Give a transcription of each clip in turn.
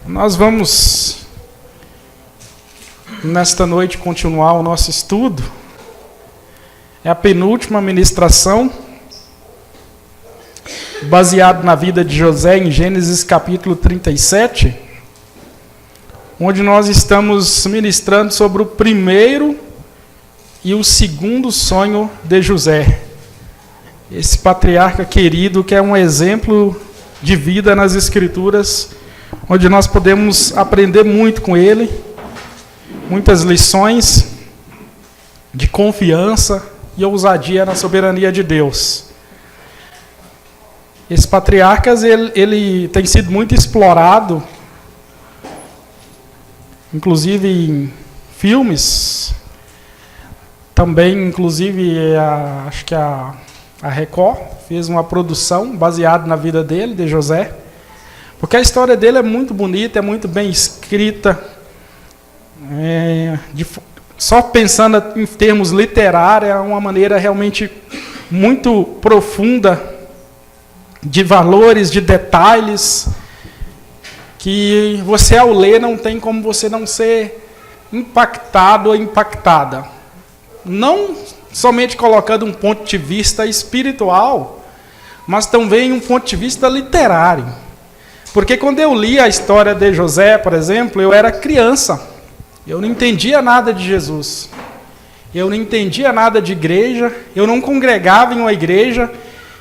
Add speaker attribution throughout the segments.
Speaker 1: Nós vamos, nesta noite, continuar o nosso estudo. É a penúltima ministração, baseado na vida de José, em Gênesis capítulo 37, onde nós estamos ministrando sobre o primeiro e o segundo sonho de José. Esse patriarca querido que é um exemplo de vida nas Escrituras, onde nós podemos aprender muito com ele, muitas lições de confiança e ousadia na soberania de Deus. Esse patriarca, ele tem sido muito explorado, inclusive em filmes, também, inclusive, acho que a Record fez uma produção baseada na vida dele, de José, porque a história dele é muito bonita, é muito bem escrita. Só pensando em termos literários, é uma maneira realmente muito profunda de valores, de detalhes, que você, ao ler, não tem como você não ser impactado ou impactada. Não somente colocando um ponto de vista espiritual, mas também um ponto de vista literário. Porque quando eu li a história de José, por exemplo, eu era criança. Eu não entendia nada de Jesus. Eu não entendia nada de igreja. Eu não congregava em uma igreja.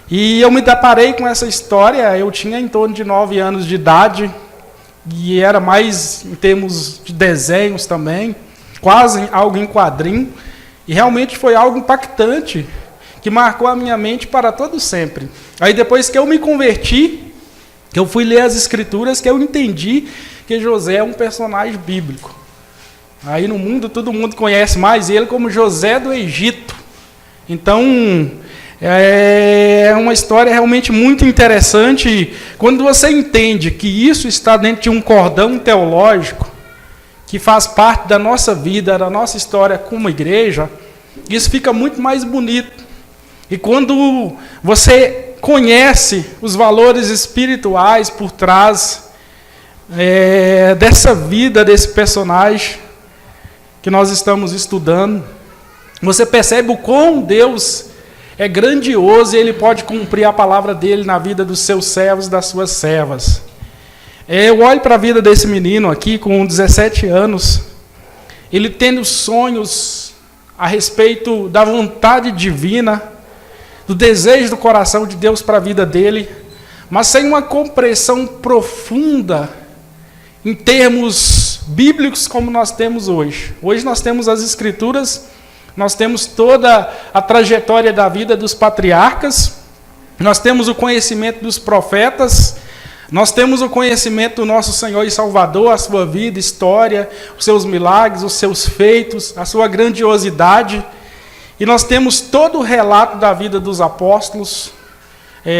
Speaker 1: E eu me deparei com essa história. Eu tinha em torno de 9 anos de idade. E era mais em termos de desenhos também. Quase algo em quadrinho. E realmente foi algo impactante, que marcou a minha mente para todo sempre. Aí depois que eu me converti, que eu fui ler as Escrituras, que eu entendi que José é um personagem bíblico. Aí no mundo, todo mundo conhece mais ele como José do Egito. Então, é uma história realmente muito interessante. Quando você entende que isso está dentro de um cordão teológico, que faz parte da nossa vida, da nossa história como igreja, isso fica muito mais bonito. E quando você conhece os valores espirituais por trás dessa vida, desse personagem que nós estamos estudando, você percebe o quão Deus é grandioso e Ele pode cumprir a palavra dEle na vida dos seus servos e das suas servas. Eu olho para a vida desse menino aqui, com 17 anos, ele tendo sonhos a respeito da vontade divina, do desejo do coração de Deus para a vida dele, mas sem uma compreensão profunda em termos bíblicos como nós temos hoje. Hoje nós temos as Escrituras, nós temos toda a trajetória da vida dos patriarcas, nós temos o conhecimento dos profetas, nós temos o conhecimento do nosso Senhor e Salvador, a sua vida, história, os seus milagres, os seus feitos, a sua grandiosidade. E nós temos todo o relato da vida dos apóstolos,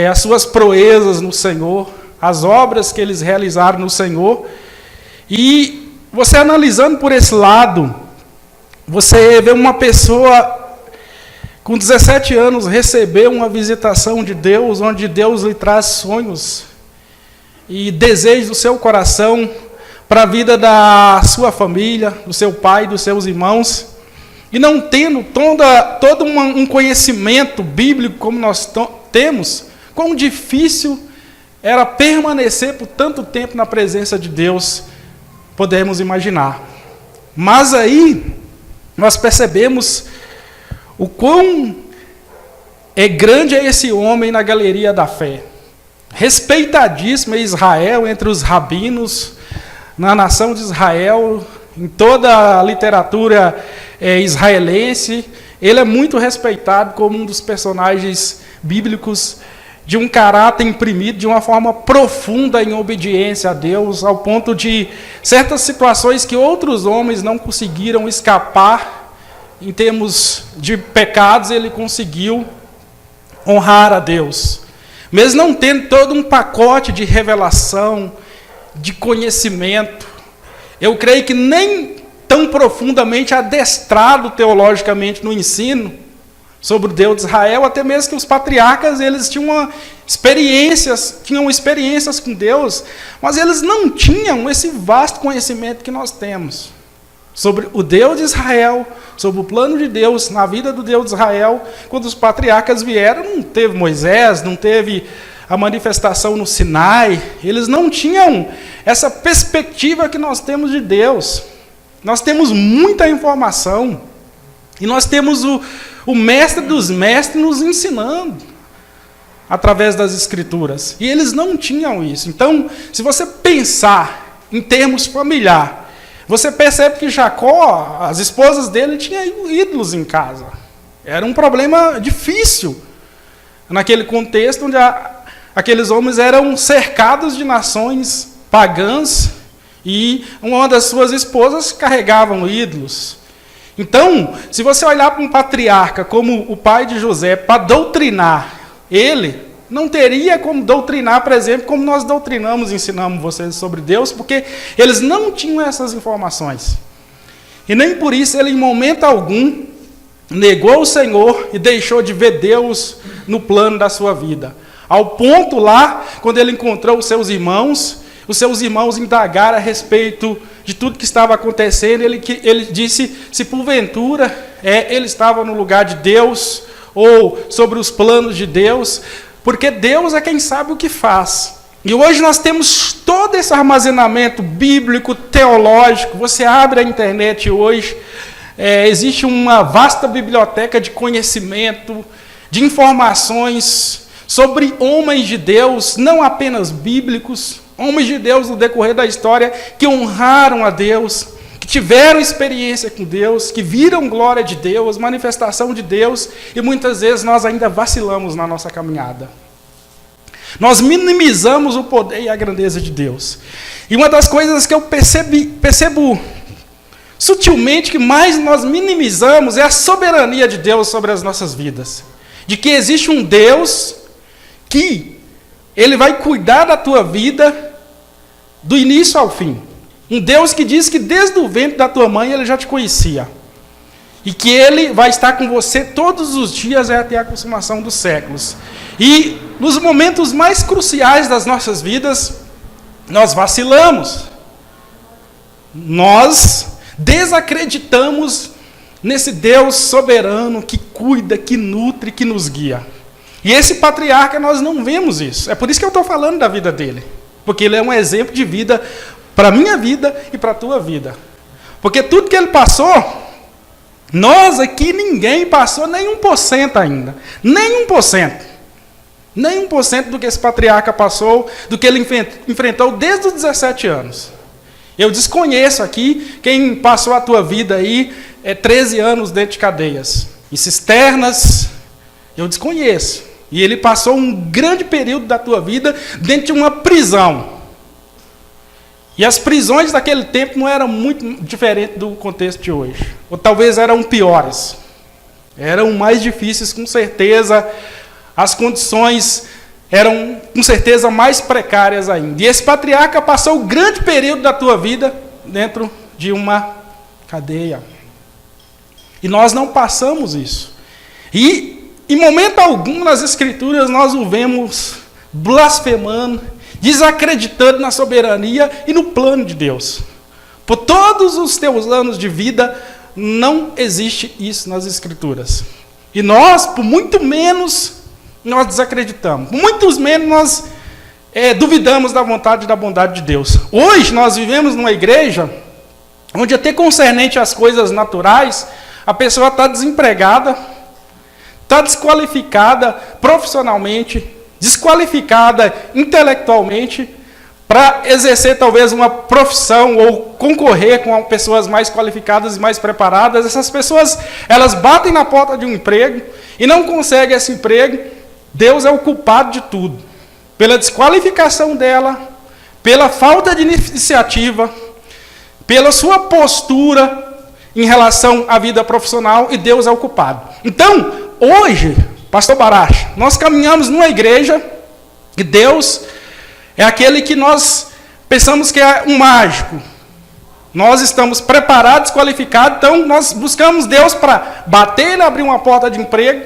Speaker 1: as suas proezas no Senhor, as obras que eles realizaram no Senhor. E você analisando por esse lado, você vê uma pessoa com 17 anos receber uma visitação de Deus, onde Deus lhe traz sonhos e desejos do seu coração para a vida da sua família, do seu pai, dos seus irmãos. E não tendo todo um conhecimento bíblico como nós temos, quão difícil era permanecer por tanto tempo na presença de Deus, podemos imaginar. Mas aí nós percebemos o quão grande é esse homem na galeria da fé. Respeitadíssimo em Israel, entre os rabinos, na nação de Israel, em toda a literatura israelense, ele é muito respeitado como um dos personagens bíblicos de um caráter imprimido de uma forma profunda em obediência a Deus, ao ponto de certas situações que outros homens não conseguiram escapar, em termos de pecados, ele conseguiu honrar a Deus. Mesmo não tendo todo um pacote de revelação, de conhecimento, eu creio que nem tão profundamente adestrado teologicamente no ensino, sobre o Deus de Israel, até mesmo que os patriarcas, eles tinham experiências com Deus, mas eles não tinham esse vasto conhecimento que nós temos sobre o Deus de Israel, sobre o plano de Deus na vida do Deus de Israel. Quando os patriarcas vieram, não teve Moisés, não teve a manifestação no Sinai, eles não tinham essa perspectiva que nós temos de Deus. Nós temos muita informação, e nós temos o mestre dos mestres nos ensinando através das Escrituras. E eles não tinham isso. Então, se você pensar em termos familiar, você percebe que Jacó, as esposas dele, tinham ídolos em casa. Era um problema difícil naquele contexto onde aqueles homens eram cercados de nações pagãs e uma das suas esposas carregavam ídolos. Então, se você olhar para um patriarca como o pai de José, para doutrinar ele, não teria como doutrinar, por exemplo, como nós doutrinamos e ensinamos vocês sobre Deus, porque eles não tinham essas informações. E nem por isso ele, em momento algum, negou o Senhor e deixou de ver Deus no plano da sua vida. Ao ponto lá, quando ele encontrou os seus irmãos indagaram a respeito de tudo que estava acontecendo. Ele disse se porventura ele estava no lugar de Deus ou sobre os planos de Deus, porque Deus é quem sabe o que faz. E hoje nós temos todo esse armazenamento bíblico, teológico. Você abre a internet hoje, existe uma vasta biblioteca de conhecimento, de informações sobre homens de Deus, não apenas bíblicos, homens de Deus no decorrer da história que honraram a Deus, que tiveram experiência com Deus, que viram glória de Deus, manifestação de Deus, e muitas vezes nós ainda vacilamos na nossa caminhada. Nós minimizamos o poder e a grandeza de Deus. E uma das coisas que eu percebo sutilmente que mais nós minimizamos é a soberania de Deus sobre as nossas vidas. De que existe um Deus que Ele vai cuidar da tua vida do início ao fim. Um Deus que diz que desde o ventre da tua mãe Ele já te conhecia. E que Ele vai estar com você todos os dias até a consumação dos séculos. E nos momentos mais cruciais das nossas vidas, nós vacilamos. Nós desacreditamos nesse Deus soberano que cuida, que nutre, que nos guia. E esse patriarca, nós não vemos isso. É por isso que eu estou falando da vida dele. Porque ele é um exemplo de vida para a minha vida e para a tua vida. Porque tudo que ele passou, nós aqui, ninguém passou nem 1% ainda. Nem 1%. Nem 1% do que esse patriarca passou, do que ele enfrentou desde os 17 anos. Eu desconheço aqui quem passou a tua vida aí 13 anos dentro de cadeias. E cisternas, eu desconheço. E ele passou um grande período da tua vida dentro de uma prisão. E as prisões daquele tempo não eram muito diferentes do contexto de hoje. Ou talvez eram piores. Eram mais difíceis, com certeza. As condições eram, com certeza, mais precárias ainda. E esse patriarca passou um grande período da tua vida dentro de uma cadeia. E nós não passamos isso. E em momento algum nas Escrituras nós o vemos blasfemando, desacreditando na soberania e no plano de Deus. Por todos os teus anos de vida, não existe isso nas Escrituras. E nós, por muito menos, nós desacreditamos. Por muito menos nós duvidamos da vontade e da bondade de Deus. Hoje nós vivemos numa igreja onde até concernente às coisas naturais, a pessoa está desempregada, está desqualificada profissionalmente, desqualificada intelectualmente para exercer talvez uma profissão ou concorrer com pessoas mais qualificadas e mais preparadas. Essas pessoas, elas batem na porta de um emprego e não conseguem esse emprego. Deus é o culpado de tudo. Pela desqualificação dela, pela falta de iniciativa, pela sua postura em relação à vida profissional, e Deus é o culpado. Então, hoje, pastor Baracha, nós caminhamos numa igreja e Deus é aquele que nós pensamos que é um mágico. Nós estamos preparados, qualificados, então nós buscamos Deus para bater e abrir uma porta de emprego.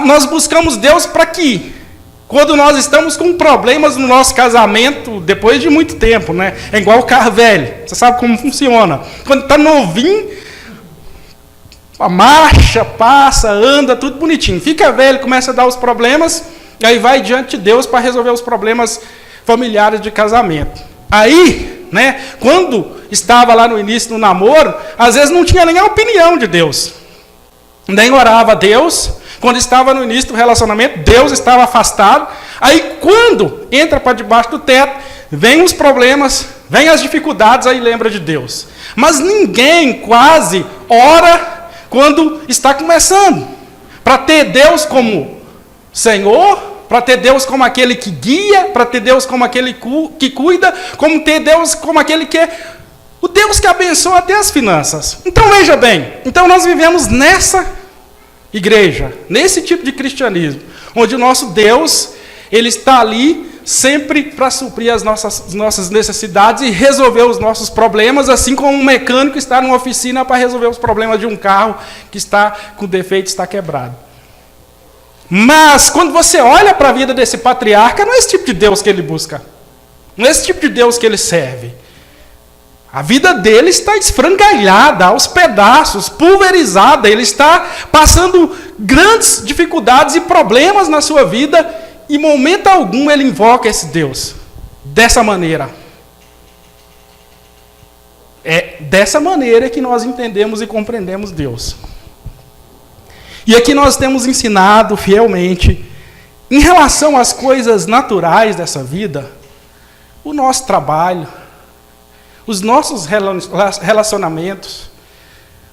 Speaker 1: Nós buscamos Deus para que, quando nós estamos com problemas no nosso casamento, depois de muito tempo, né? É igual o carro velho, você sabe como funciona. Quando está novinho, a marcha, passa, anda, tudo bonitinho. Fica velho, começa a dar os problemas, e aí vai diante de Deus para resolver os problemas familiares de casamento. Aí, né, quando estava lá no início do namoro, às vezes não tinha nem a opinião de Deus. Nem orava a Deus. Quando estava no início do relacionamento, Deus estava afastado. Aí, quando entra para debaixo do teto, vem os problemas, vem as dificuldades, aí lembra de Deus. Mas ninguém quase ora quando está começando. Para ter Deus como Senhor, para ter Deus como aquele que guia, para ter Deus como aquele que cuida, como ter Deus como aquele que é o Deus que abençoa até as finanças. Então veja bem, então nós vivemos nessa igreja, nesse tipo de cristianismo, onde o nosso Deus, ele está ali sempre para suprir as nossas necessidades e resolver os nossos problemas, assim como um mecânico está numa oficina para resolver os problemas de um carro que está com defeito, está quebrado. Mas, quando você olha para a vida desse patriarca, não é esse tipo de Deus que ele busca. Não é esse tipo de Deus que ele serve. A vida dele está esfrangalhada, aos pedaços, pulverizada. Ele está passando grandes dificuldades e problemas na sua vida. E, em momento algum, ele invoca esse Deus. Dessa maneira. É dessa maneira que nós entendemos e compreendemos Deus. E aqui nós temos ensinado fielmente, em relação às coisas naturais dessa vida, o nosso trabalho, os nossos relacionamentos.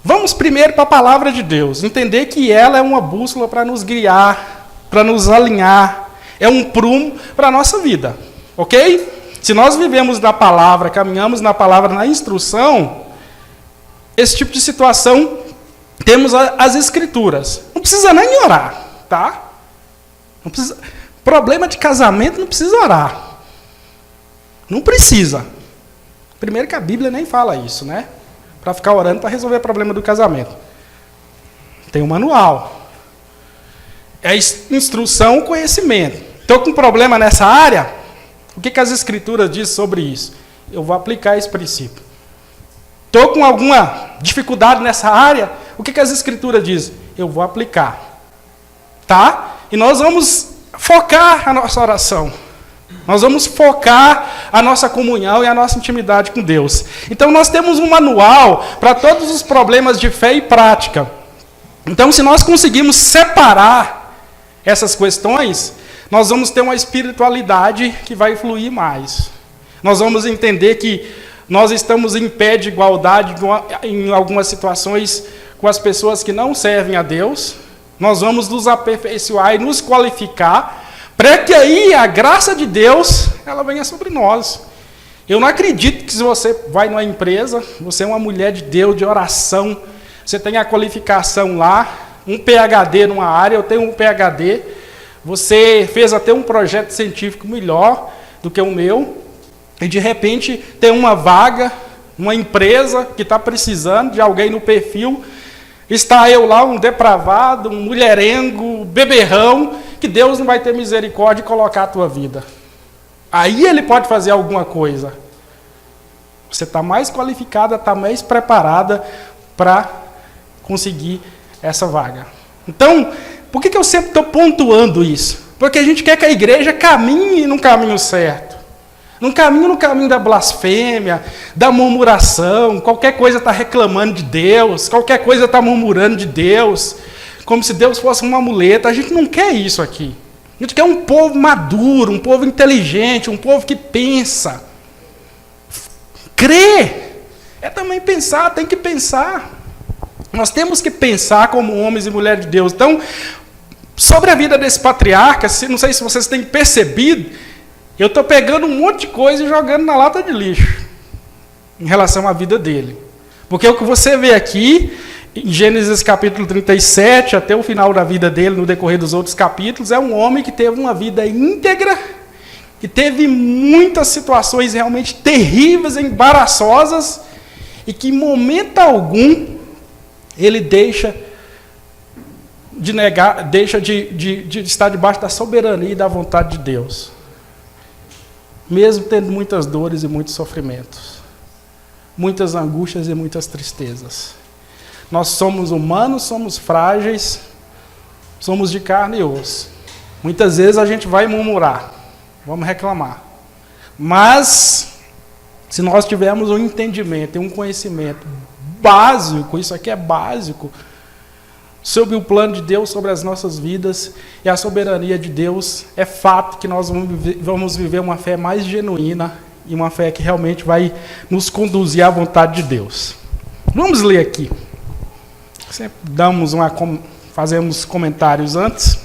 Speaker 1: Vamos primeiro para a palavra de Deus, entender que ela é uma bússola para nos guiar, para nos alinhar, é um prumo para a nossa vida, ok? Se nós vivemos na palavra, caminhamos na palavra, na instrução, esse tipo de situação, temos as escrituras. Não precisa nem orar, tá? Não precisa. Problema de casamento não precisa orar. Não precisa. Primeiro que a Bíblia nem fala isso, né? Para ficar orando para resolver o problema do casamento. Tem um manual. É instrução, conhecimento. Estou com problema nessa área? O que as escrituras dizem sobre isso? Eu vou aplicar esse princípio. Estou com alguma dificuldade nessa área? O que as escrituras dizem? Eu vou aplicar. Tá? E nós vamos focar a nossa oração. Nós vamos focar a nossa comunhão e a nossa intimidade com Deus. Então nós temos um manual para todos os problemas de fé e prática. Então se nós conseguirmos separar essas questões, nós vamos ter uma espiritualidade que vai fluir mais. Nós vamos entender que nós estamos em pé de igualdade em algumas situações com as pessoas que não servem a Deus. Nós vamos nos aperfeiçoar e nos qualificar para que aí a graça de Deus ela venha sobre nós. Eu não acredito que se você vai numa empresa, você é uma mulher de Deus, de oração, você tem a qualificação lá, um PhD numa área, eu tenho um PhD, você fez até um projeto científico melhor do que o meu, e de repente tem uma vaga, uma empresa que está precisando de alguém no perfil, está eu lá, um depravado, um mulherengo, beberrão, que Deus não vai ter misericórdia de colocar a tua vida. Aí ele pode fazer alguma coisa. Você está mais qualificada, está mais preparada para conseguir essa vaga. Então, por que eu sempre estou pontuando isso? Porque a gente quer que a igreja caminhe no caminho certo. No caminho da blasfêmia, da murmuração, qualquer coisa está reclamando de Deus, qualquer coisa está murmurando de Deus, como se Deus fosse uma muleta. A gente não quer isso aqui. A gente quer um povo maduro, um povo inteligente, um povo que pensa. Crer é também pensar, tem que pensar. Nós temos que pensar como homens e mulheres de Deus. Então, sobre a vida desse patriarca, não sei se vocês têm percebido, eu estou pegando um monte de coisa e jogando na lata de lixo em relação à vida dele. Porque o que você vê aqui, em Gênesis capítulo 37, até o final da vida dele, no decorrer dos outros capítulos, é um homem que teve uma vida íntegra, que teve muitas situações realmente terríveis, embaraçosas, e que em momento algum ele deixa de negar, deixa de estar debaixo da soberania e da vontade de Deus, mesmo tendo muitas dores e muitos sofrimentos, muitas angústias e muitas tristezas. Nós somos humanos, somos frágeis, somos de carne e osso. Muitas vezes a gente vai murmurar, vamos reclamar. Mas, se nós tivermos um entendimento e um conhecimento básico, isso aqui é básico, sobre o plano de Deus sobre as nossas vidas e a soberania de Deus, é fato que nós vamos viver uma fé mais genuína e uma fé que realmente vai nos conduzir à vontade de Deus. Vamos ler aqui. Sempre fazemos comentários antes.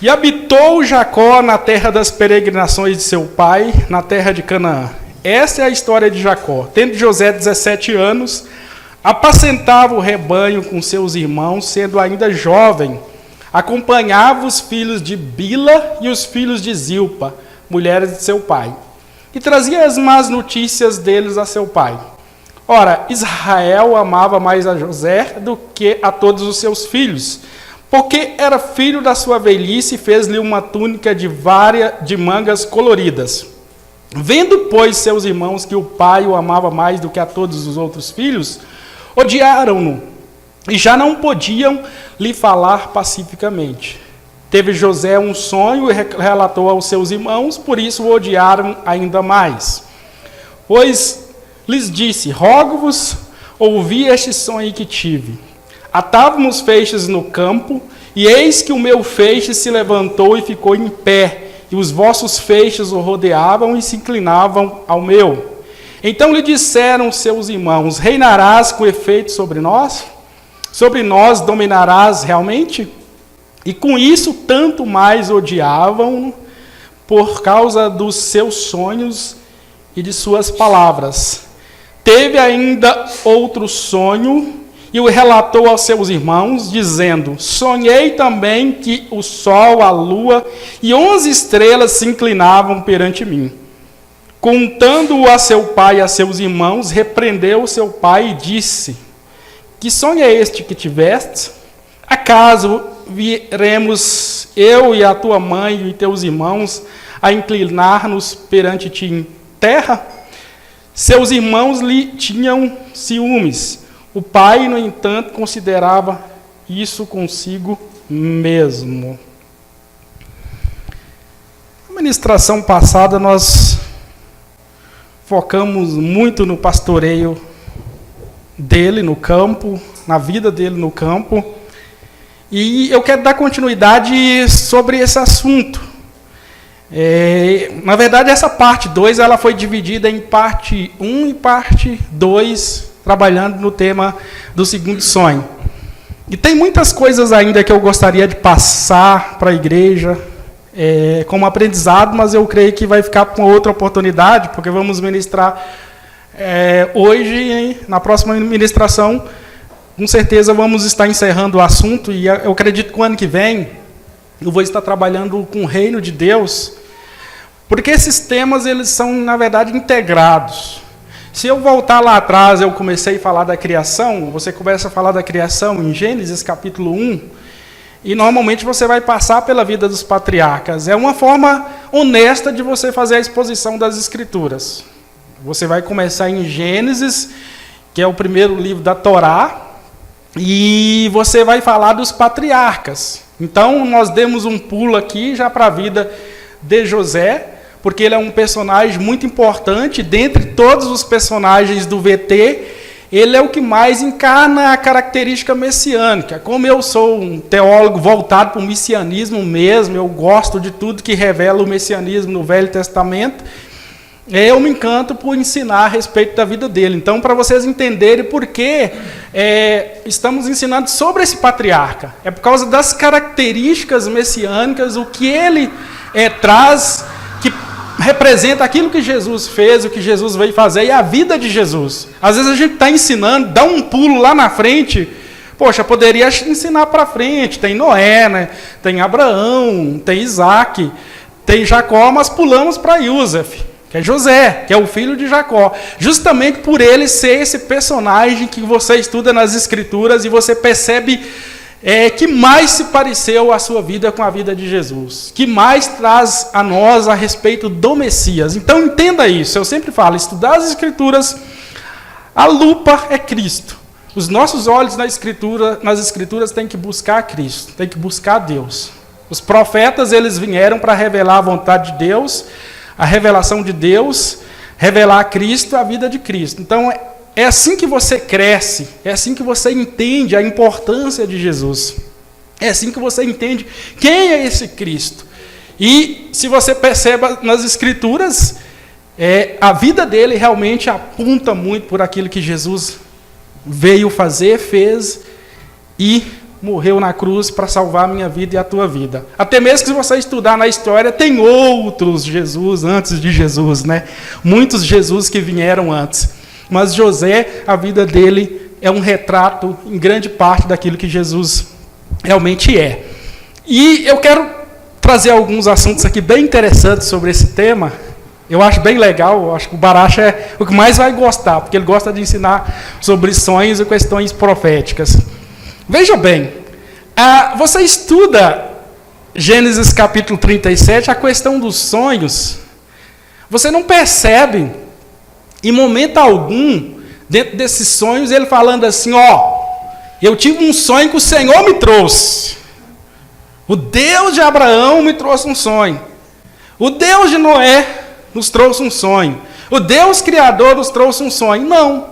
Speaker 1: E habitou Jacó na terra das peregrinações de seu pai, na terra de Canaã. Essa é a história de Jacó. Tendo José 17 anos, apacentava o rebanho com seus irmãos, sendo ainda jovem. Acompanhava os filhos de Bila e os filhos de Zilpa, mulheres de seu pai, e trazia as más notícias deles a seu pai. Ora, Israel amava mais a José do que a todos os seus filhos, porque era filho da sua velhice e fez-lhe uma túnica de mangas coloridas. Vendo, pois, seus irmãos que o pai o amava mais do que a todos os outros filhos, odiaram-no e já não podiam lhe falar pacificamente. Teve José um sonho e relatou aos seus irmãos, por isso o odiaram ainda mais. Pois lhes disse: rogo-vos, ouvi este sonho que tive. Atávamos feixes no campo, e eis que o meu feixe se levantou e ficou em pé, e os vossos feixes o rodeavam e se inclinavam ao meu. Então lhe disseram seus irmãos: reinarás com efeito sobre nós? Sobre nós dominarás realmente? E com isso tanto mais odiavam por causa dos seus sonhos e de suas palavras. Teve ainda outro sonho e o relatou aos seus irmãos, dizendo: sonhei também que o sol, a lua e 11 estrelas se inclinavam perante mim. Contando-o a seu pai e a seus irmãos, repreendeu seu pai e disse: que sonho é este que tiveste? Acaso viremos eu e a tua mãe e teus irmãos a inclinar-nos perante ti em terra? Seus irmãos lhe tinham ciúmes. O pai, no entanto, considerava isso consigo mesmo. Na ministração passada, nós focamos muito no pastoreio dele no campo, na vida dele no campo. E eu quero dar continuidade sobre esse assunto. Na verdade, essa parte 2 ela foi dividida em parte 1 e parte 2, trabalhando no tema do segundo sonho. E tem muitas coisas ainda que eu gostaria de passar para a igreja como aprendizado, mas eu creio que vai ficar com outra oportunidade, porque vamos ministrar hoje, e na próxima ministração, com certeza vamos estar encerrando o assunto, e eu acredito que o ano que vem eu vou estar trabalhando com o reino de Deus, porque esses temas eles são, na verdade, integrados. Se eu voltar lá atrás, eu comecei a falar da criação, você começa a falar da criação em Gênesis capítulo 1, e normalmente você vai passar pela vida dos patriarcas. É uma forma honesta de você fazer a exposição das Escrituras. Você vai começar em Gênesis, que é o primeiro livro da Torá, e você vai falar dos patriarcas. Então, nós demos um pulo aqui já para a vida de José, porque ele é um personagem muito importante. Dentre todos os personagens do VT, ele é o que mais encarna a característica messiânica. Como eu sou um teólogo voltado para o messianismo mesmo, eu gosto de tudo que revela o messianismo no Velho Testamento, eu me encanto por ensinar a respeito da vida dele. Então, para vocês entenderem por que estamos ensinando sobre esse patriarca, é por causa das características messiânicas, o que ele traz, que representa aquilo que Jesus fez, o que Jesus veio fazer e a vida de Jesus. Às vezes a gente está ensinando, dá um pulo lá na frente, poxa, poderia ensinar para frente, tem Noé, né? Tem Abraão, tem Isaac, tem Jacó, mas pulamos para Yosef. que é José, que é o filho de Jacó. Justamente por ele ser esse personagem que você estuda nas Escrituras e você percebe que mais se pareceu a sua vida com a vida de Jesus, que mais traz a nós a respeito do Messias. Então entenda isso, eu sempre falo, estudar as Escrituras, a lupa é Cristo. Os nossos olhos nas Escrituras têm que buscar Cristo, têm que buscar Deus. Os profetas, eles vieram para revelar a vontade de Deus, a revelação de Deus, revelar a Cristo, a vida de Cristo. Então, é assim que você cresce, é assim que você entende a importância de Jesus. É assim que você entende quem é esse Cristo. E, se você percebe nas Escrituras, a vida dele realmente aponta muito por aquilo que Jesus veio fazer, fez e morreu na cruz para salvar a minha vida e a tua vida. Até mesmo que se você estudar na história, tem outros Jesus antes de Jesus, né? Muitos Jesus que vieram antes. Mas José, a vida dele é um retrato, em grande parte, daquilo que Jesus realmente é. E eu quero trazer alguns assuntos aqui bem interessantes sobre esse tema. Eu acho bem legal, eu acho que o Baracha é o que mais vai gostar, porque ele gosta de ensinar sobre sonhos e questões proféticas. Veja bem, você estuda Gênesis capítulo 37, a questão dos sonhos, você não percebe, em momento algum, dentro desses sonhos, ele falando assim, eu tive um sonho que o Senhor me trouxe. O Deus de Abraão me trouxe um sonho. O Deus de Noé nos trouxe um sonho. O Deus Criador nos trouxe um sonho. Não.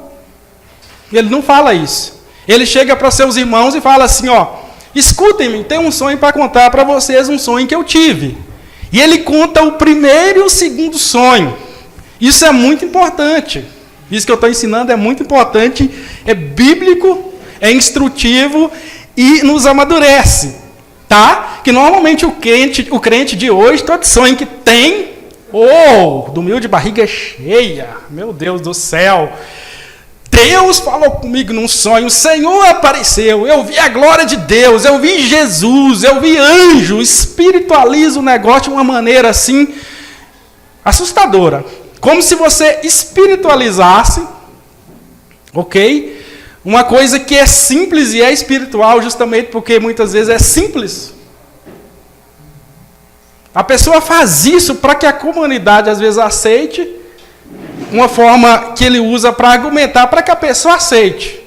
Speaker 1: Ele não fala isso. Ele chega para seus irmãos e fala assim, escutem-me, tem um sonho para contar para vocês, um sonho que eu tive. E ele conta o primeiro e o segundo sonho. Isso é muito importante. Isso que eu estou ensinando é muito importante, é bíblico, é instrutivo e nos amadurece. Tá? Que normalmente o crente de hoje, todo sonho que tem, dormiu de barriga cheia, meu Deus do céu. Deus falou comigo num sonho, o Senhor apareceu, eu vi a glória de Deus, eu vi Jesus, eu vi anjo, espiritualiza o negócio de uma maneira assim, assustadora. Como se você espiritualizasse, ok? Uma coisa que é simples e é espiritual justamente porque muitas vezes é simples. A pessoa faz isso para que a comunidade às vezes aceite, uma forma que ele usa para argumentar para que a pessoa aceite.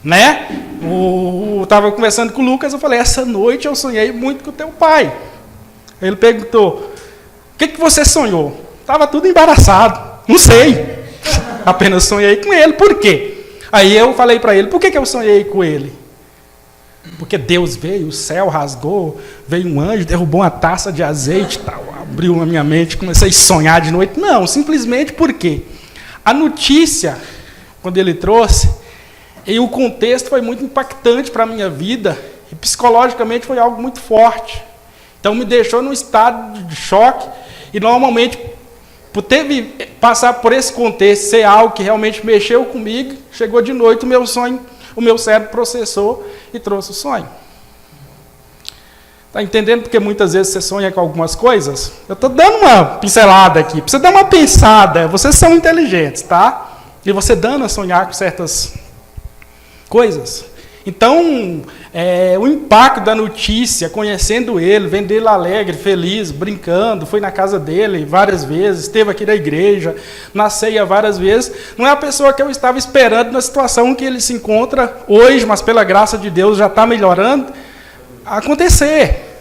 Speaker 1: Né? Eu estava conversando com o Lucas, eu falei, essa noite eu sonhei muito com o teu pai. Ele perguntou, o que você sonhou? Estava tudo embaraçado, não sei. Apenas sonhei com ele, por quê? Aí eu falei para ele, por que eu sonhei com ele? Porque Deus veio, o céu rasgou, veio um anjo, derrubou uma taça de azeite, tal, abriu a minha mente, comecei a sonhar de noite. Não, simplesmente porque a notícia, quando ele trouxe, e o contexto foi muito impactante para a minha vida, e psicologicamente foi algo muito forte. Então me deixou num estado de choque, e normalmente, por passar por esse contexto, ser algo que realmente mexeu comigo, chegou de noite, o meu cérebro processou e trouxe o sonho. Está entendendo porque muitas vezes você sonha com algumas coisas? Eu estou dando uma pincelada aqui, para você dar uma pensada, vocês são inteligentes, tá? E você dando a sonhar com certas coisas. Então, o impacto da notícia, conhecendo ele, vendo ele alegre, feliz, brincando, foi na casa dele várias vezes, esteve aqui na igreja, na ceia várias vezes, não é a pessoa que eu estava esperando na situação que ele se encontra hoje, mas pela graça de Deus já está melhorando, a acontecer.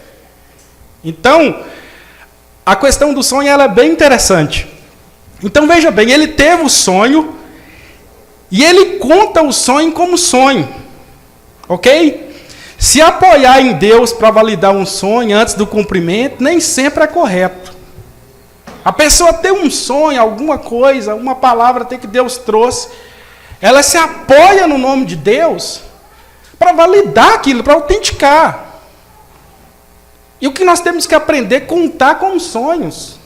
Speaker 1: Então, a questão do sonho ela é bem interessante. Então, veja bem, ele teve o sonho e ele conta o sonho como sonho. Ok? Se apoiar em Deus para validar um sonho antes do cumprimento, nem sempre é correto. A pessoa tem um sonho, alguma coisa, uma palavra até que Deus trouxe, ela se apoia no nome de Deus para validar aquilo, para autenticar. E o que nós temos que aprender é contar com os sonhos.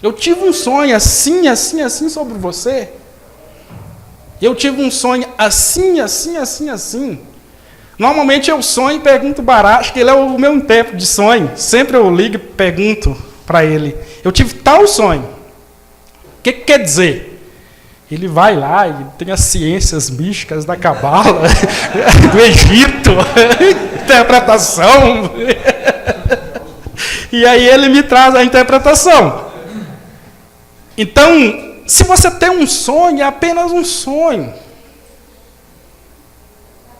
Speaker 1: Eu tive um sonho assim, assim, assim sobre você. Eu tive um sonho assim, assim, assim, assim. Normalmente eu sonho e pergunto o Baracha, que ele é o meu intérprete de sonho. Sempre eu ligo e pergunto para ele. Eu tive tal sonho. O que quer dizer? Ele vai lá, ele tem as ciências místicas da Cabala, do Egito, interpretação. E aí ele me traz a interpretação. Então, se você tem um sonho, é apenas um sonho.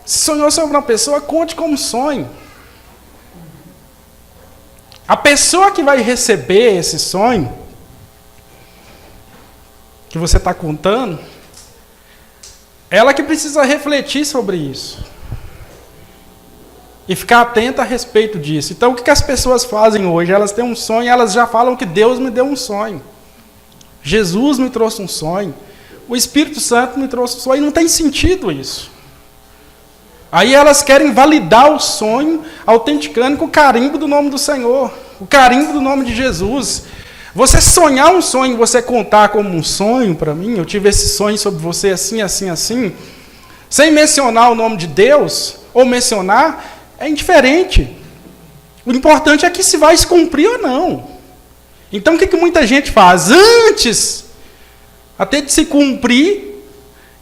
Speaker 1: Se sonhou sobre uma pessoa, conte como sonho. A pessoa que vai receber esse sonho, que você está contando, ela que precisa refletir sobre isso. E ficar atenta a respeito disso. Então, o que as pessoas fazem hoje? Elas têm um sonho, elas já falam que Deus me deu um sonho. Jesus me trouxe um sonho. O Espírito Santo me trouxe um sonho. Não tem sentido isso. Aí elas querem validar o sonho, autenticando com o carimbo do nome do Senhor. O carimbo do nome de Jesus. Você sonhar um sonho, você contar como um sonho para mim, eu tive esse sonho sobre você assim, assim, assim, sem mencionar o nome de Deus, ou mencionar, é indiferente. O importante é que se vai se cumprir ou não. Então o que muita gente faz? Antes, até de se cumprir,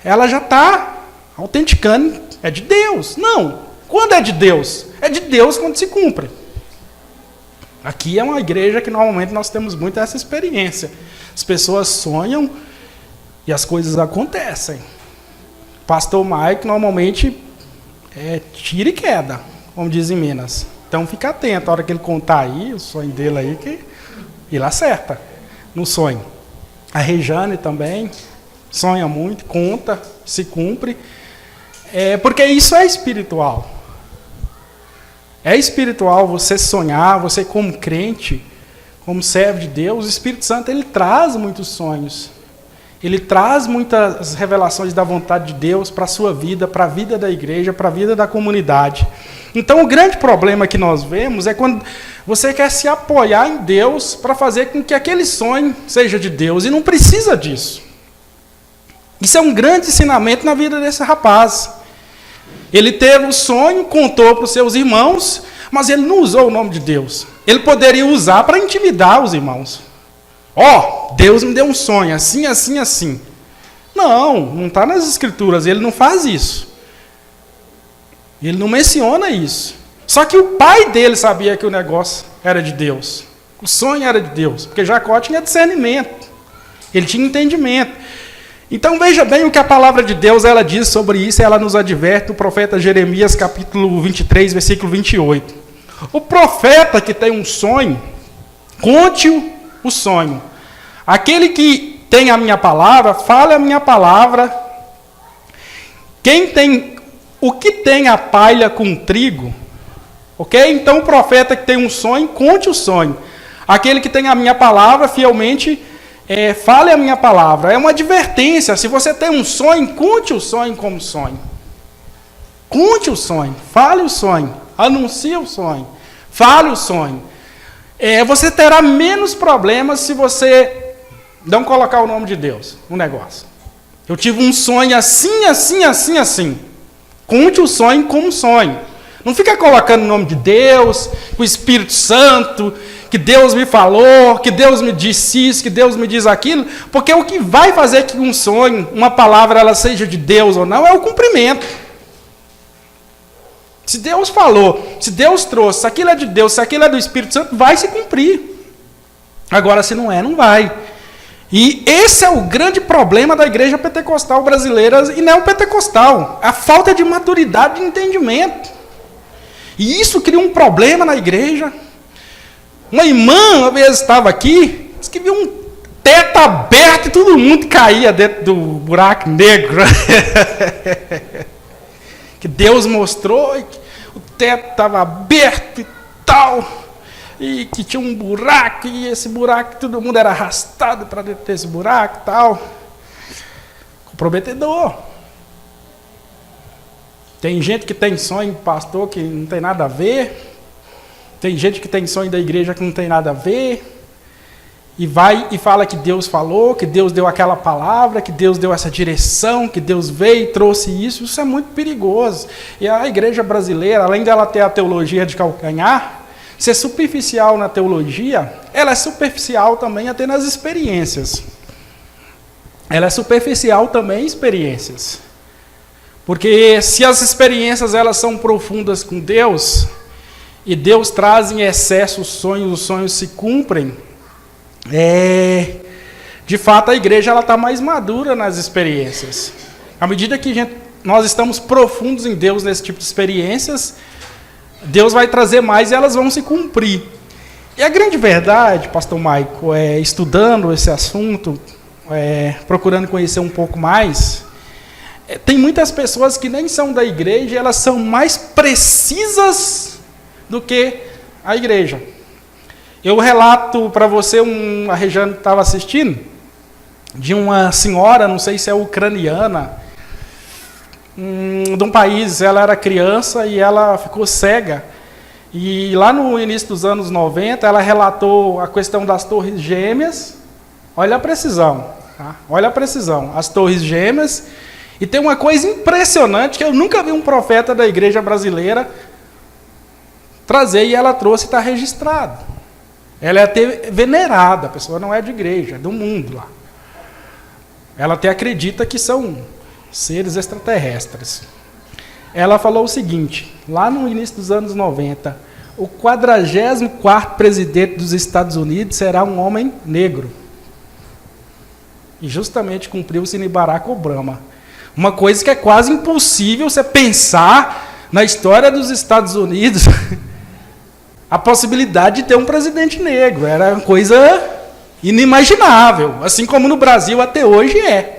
Speaker 1: ela já está autenticando, é de Deus. Não, quando é de Deus? É de Deus quando se cumpre. Aqui é uma igreja que normalmente nós temos muito essa experiência. As pessoas sonham e as coisas acontecem. Pastor Mike normalmente é tira e queda, como diz em Minas. Então fica atento, a hora que ele contar aí, o sonho dele aí, que ele acerta no sonho. A Rejane também sonha muito, conta, se cumpre. Porque isso é espiritual. É espiritual você sonhar, você como crente, como servo de Deus, o Espírito Santo ele traz muitos sonhos. Ele traz muitas revelações da vontade de Deus para a sua vida, para a vida da igreja, para a vida da comunidade. Então o grande problema que nós vemos é quando você quer se apoiar em Deus para fazer com que aquele sonho seja de Deus, e não precisa disso. Isso é um grande ensinamento na vida desse rapaz. Ele teve o sonho, contou para os seus irmãos, mas ele não usou o nome de Deus. Ele poderia usar para intimidar os irmãos. Deus me deu um sonho, assim, assim, assim. Não está nas Escrituras, ele não faz isso. Ele não menciona isso. Só que o pai dele sabia que o negócio era de Deus. O sonho era de Deus, porque Jacó tinha discernimento. Ele tinha entendimento. Então veja bem o que a palavra de Deus ela diz sobre isso, e ela nos adverte no profeta Jeremias, capítulo 23, versículo 28. O profeta que tem um sonho, conte o sonho. Aquele que tem a minha palavra, fale a minha palavra. O que tem a palha com trigo, ok? Então o profeta que tem um sonho, conte o sonho. Aquele que tem a minha palavra, fielmente fale a minha palavra. É uma advertência. Se você tem um sonho, conte o sonho como sonho. Conte o sonho, fale o sonho, anuncie o sonho, fale o sonho. Você terá menos problemas se você não colocar o nome de Deus no negócio. Eu tive um sonho assim, assim, assim, assim. Conte o sonho como sonho. Não fica colocando o nome de Deus, o Espírito Santo, que Deus me falou, que Deus me disse isso, que Deus me diz aquilo, porque o que vai fazer que um sonho, uma palavra, ela seja de Deus ou não, é o cumprimento. Se Deus falou, se Deus trouxe, se aquilo é de Deus, se aquilo é do Espírito Santo, vai se cumprir. Agora, se não é, não vai. E esse é o grande problema da igreja pentecostal brasileira e neopentecostal, a falta de maturidade de entendimento. E isso cria um problema na igreja. Uma irmã, uma vez estava aqui, disse que viu um teto aberto e todo mundo caía dentro do buraco negro. Que Deus mostrou que o teto estava aberto e tal, e que tinha um buraco, e esse buraco todo mundo era arrastado para dentro desse buraco e tal. Comprometedor. Tem gente que tem sonho de pastor que não tem nada a ver. Tem gente que tem sonho da igreja que não tem nada a ver. E vai e fala que Deus falou, que Deus deu aquela palavra, que Deus deu essa direção, que Deus veio e trouxe isso. Isso é muito perigoso. E a igreja brasileira, além dela ter a teologia de calcanhar, ser superficial na teologia, ela é superficial também até nas experiências. ela é superficial também em experiências. Porque se as experiências elas são profundas com Deus, e Deus traz em excesso os sonhos se cumprem, de fato a igreja está mais madura nas experiências. À medida que nós estamos profundos em Deus nesse tipo de experiências, Deus vai trazer mais e elas vão se cumprir. E a grande verdade, pastor Maico, estudando esse assunto, procurando conhecer um pouco mais, tem muitas pessoas que nem são da igreja e elas são mais precisas do que a igreja. Eu relato para você, a Regiane estava assistindo, de uma senhora, não sei se é ucraniana, de um país, ela era criança e ela ficou cega. E lá no início dos anos 90, ela relatou a questão das torres gêmeas. Olha a precisão, tá? Olha a precisão, as torres gêmeas. E tem uma coisa impressionante que eu nunca vi um profeta da igreja brasileira trazer, e ela trouxe e está registrado. Ela é até venerada, a pessoa não é de igreja, é do mundo lá. Ela até acredita que são seres extraterrestres. Ela falou o seguinte, lá no início dos anos 90, o 44º presidente dos Estados Unidos será um homem negro. E justamente cumpriu-se em Barack Obama. Uma coisa que é quase impossível você pensar na história dos Estados Unidos, a possibilidade de ter um presidente negro. Era uma coisa inimaginável, assim como no Brasil até hoje é.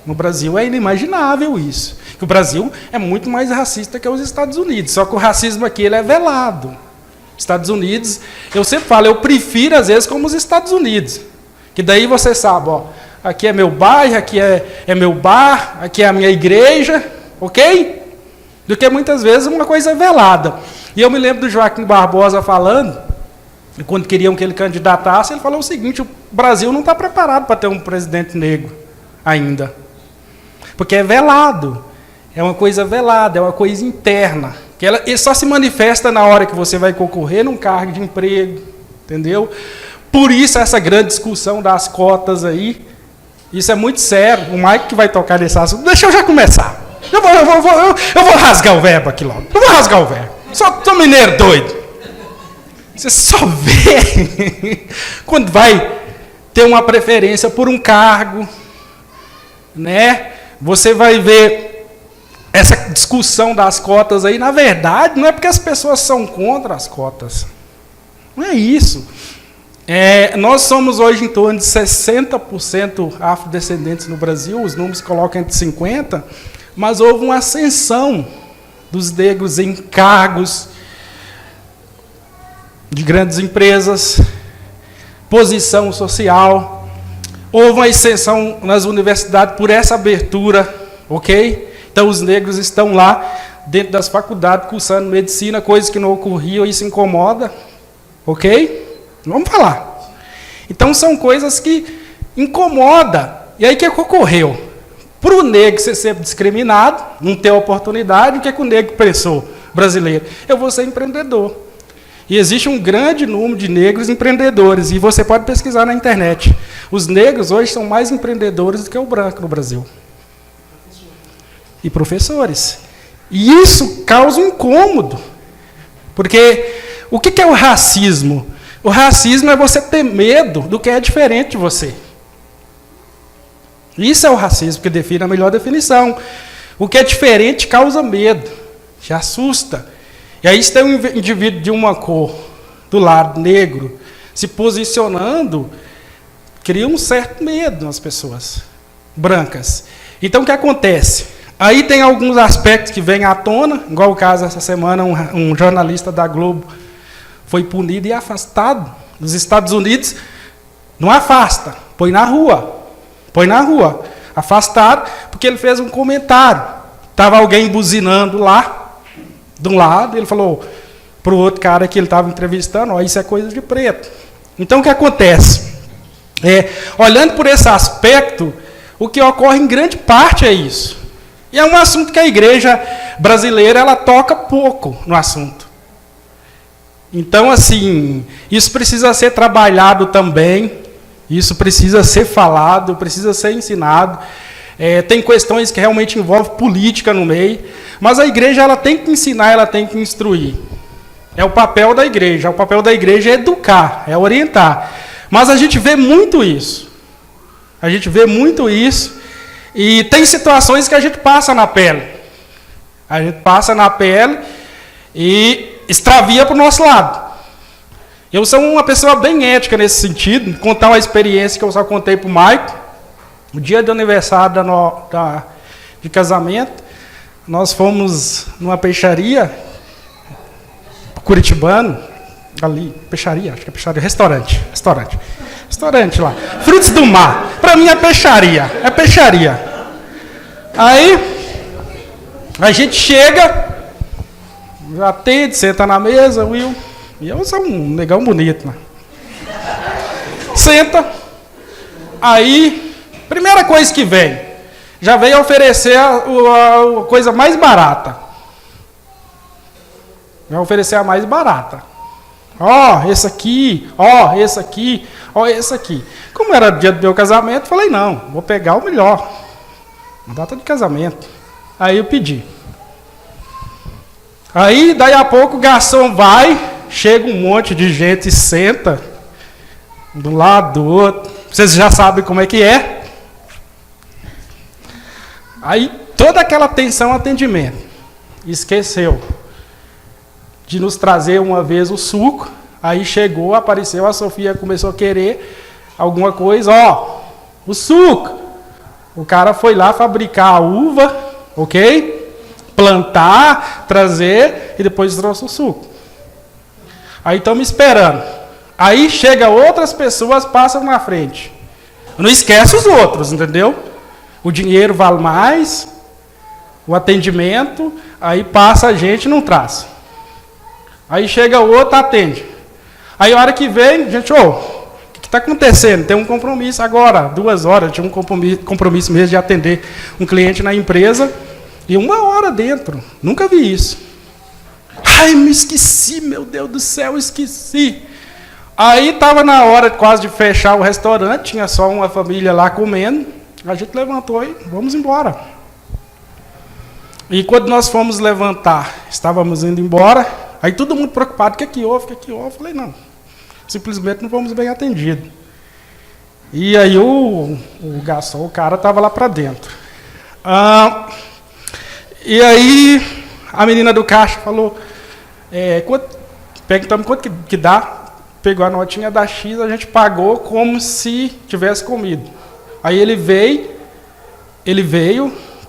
Speaker 1: No Brasil é inimaginável isso. O Brasil é muito mais racista que os Estados Unidos, só que o racismo aqui ele é velado. Estados Unidos, eu sempre falo, eu prefiro às vezes como os Estados Unidos, que daí você sabe, ó, aqui é meu bairro, aqui é meu bar, aqui é a minha igreja, ok? Do que muitas vezes uma coisa velada. E eu me lembro do Joaquim Barbosa falando, quando queriam que ele candidatasse, ele falou o seguinte, o Brasil não está preparado para ter um presidente negro ainda. Porque é velado, é uma coisa velada, é uma coisa interna, que ele só se manifesta na hora que você vai concorrer num cargo de emprego, entendeu? Por isso essa grande discussão das cotas aí, isso é muito sério. O Mike que vai tocar nesse assunto. Deixa eu já começar. Eu vou rasgar o verbo aqui logo. Eu vou rasgar o verbo. Sou mineiro doido. Você só vê quando vai ter uma preferência por um cargo, né? Você vai ver essa discussão das cotas aí. Na verdade, não é porque as pessoas são contra as cotas. Não é isso. Nós somos hoje em torno de 60% afrodescendentes no Brasil, os números colocam entre 50%, mas houve uma ascensão dos negros em cargos de grandes empresas, posição social, houve uma ascensão nas universidades por essa abertura, ok? Então os negros estão lá dentro das faculdades cursando medicina, coisas que não ocorriam, isso incomoda, ok? Vamos falar. Então são coisas que incomodam. E aí o que ocorreu? Para o negro ser sempre discriminado, não ter oportunidade, o que o negro pensou, brasileiro? Eu vou ser empreendedor. E existe um grande número de negros empreendedores, e você pode pesquisar na internet. Os negros hoje são mais empreendedores do que o branco no Brasil. E professores. E isso causa um incômodo. Porque o que é o racismo? O racismo é você ter medo do que é diferente de você. Isso é o racismo, que define a melhor definição. O que é diferente causa medo, te assusta. E aí se tem um indivíduo de uma cor, do lado negro, se posicionando, cria um certo medo nas pessoas brancas. Então o que acontece? Aí tem alguns aspectos que vêm à tona, igual o caso essa semana, um jornalista da Globo foi punido e afastado dos Estados Unidos. Não afasta, põe na rua. Põe na rua. Afastaram porque ele fez um comentário. Estava alguém buzinando lá, de um lado, ele falou para o outro cara que ele estava entrevistando, ó, isso é coisa de preto. Então o que acontece? Olhando por esse aspecto, o que ocorre em grande parte é isso. E é um assunto que a igreja brasileira ela toca pouco no assunto. Então, assim, isso precisa ser trabalhado também. Isso precisa ser falado, precisa ser ensinado. Tem questões que realmente envolvem política no meio, mas a igreja ela tem que ensinar, ela tem que instruir. É o papel da igreja. O papel da igreja é educar, é orientar. Mas a gente vê muito isso. A gente vê muito isso. E tem situações que a gente passa na pele. A gente passa na pele e extravia para o nosso lado. Eu sou uma pessoa bem ética nesse sentido. Vou contar uma experiência que eu só contei para o Maico. O dia do aniversário de casamento, nós fomos numa peixaria, curitibano, ali, peixaria, acho que é peixaria, restaurante lá, frutos do mar, para mim é peixaria. Aí, a gente chega, atende, senta na mesa, Will, e eu sou um negão bonito, né? Senta, aí, primeira coisa que vem, já veio oferecer a coisa mais barata. Vai oferecer a mais barata. Esse aqui, esse aqui, esse aqui. Como era dia do meu casamento, falei, não, vou pegar o melhor. Uma data de casamento. Aí eu pedi. Aí, daí a pouco, o garçom vai, chega um monte de gente e senta do lado do outro. Vocês já sabem como é que é. Aí, toda aquela atenção ao atendimento. Esqueceu de nos trazer uma vez o suco. Aí chegou, apareceu, a Sofia começou a querer alguma coisa. O suco. O cara foi lá fabricar a uva, ok? Plantar, trazer e depois trouxe o suco. Aí estamos esperando. Aí chega outras pessoas, passam na frente. Não esquece os outros, entendeu? O dinheiro vale mais, o atendimento, aí passa a gente e não traz. Aí chega o outro, atende. Aí a hora que vem, gente, o que está acontecendo? Tem um compromisso agora, 2 horas, tinha um compromisso mesmo de atender um cliente na empresa, e 1 hora dentro. Nunca vi isso. Ai, me esqueci, meu Deus do céu, esqueci. Aí estava na hora quase de fechar o restaurante, tinha só uma família lá comendo. A gente levantou e vamos embora. E quando nós fomos levantar, estávamos indo embora, aí todo mundo preocupado, o que houve? Eu falei, não, simplesmente não fomos bem atendidos. E aí o garçom, o cara estava lá para dentro. E aí a menina do caixa falou, perguntamos quanto que dá, pegou a notinha da X, a gente pagou como se tivesse comido. Aí ele veio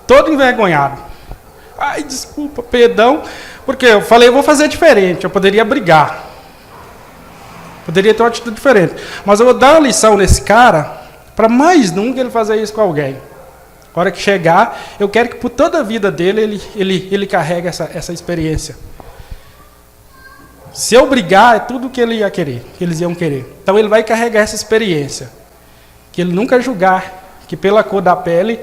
Speaker 1: todo envergonhado. Ai, desculpa, perdão, porque eu falei, eu vou fazer diferente, eu poderia brigar. Poderia ter uma atitude diferente. Mas eu vou dar uma lição nesse cara, para mais nunca ele fazer isso com alguém. A hora que chegar, eu quero que por toda a vida dele, ele carregue essa experiência. Se eu brigar, é tudo que ele ia querer, que eles iam querer. Então ele vai carregar essa experiência. Que ele nunca julgar que pela cor da pele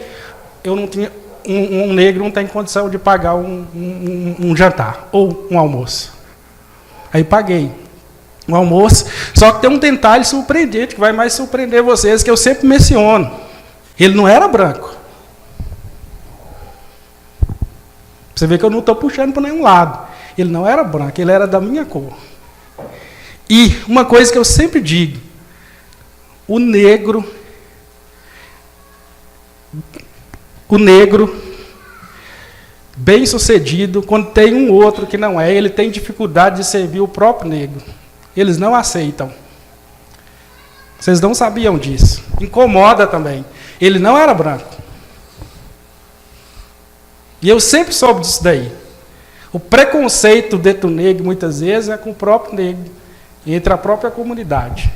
Speaker 1: eu não tinha, um negro não tem condição de pagar um jantar ou um almoço. Aí paguei um almoço, só que tem um detalhe surpreendente que vai mais surpreender vocês, que eu sempre menciono. Ele não era branco. Você vê que eu não estou puxando para nenhum lado. Ele não era branco, ele era da minha cor. E uma coisa que eu sempre digo, o negro, bem-sucedido, quando tem um outro que não é, ele tem dificuldade de servir o próprio negro. Eles não aceitam. Vocês não sabiam disso. Incomoda também. Ele não era branco. E eu sempre soube disso daí. O preconceito dentro do negro, muitas vezes, é com o próprio negro, entre a própria comunidade.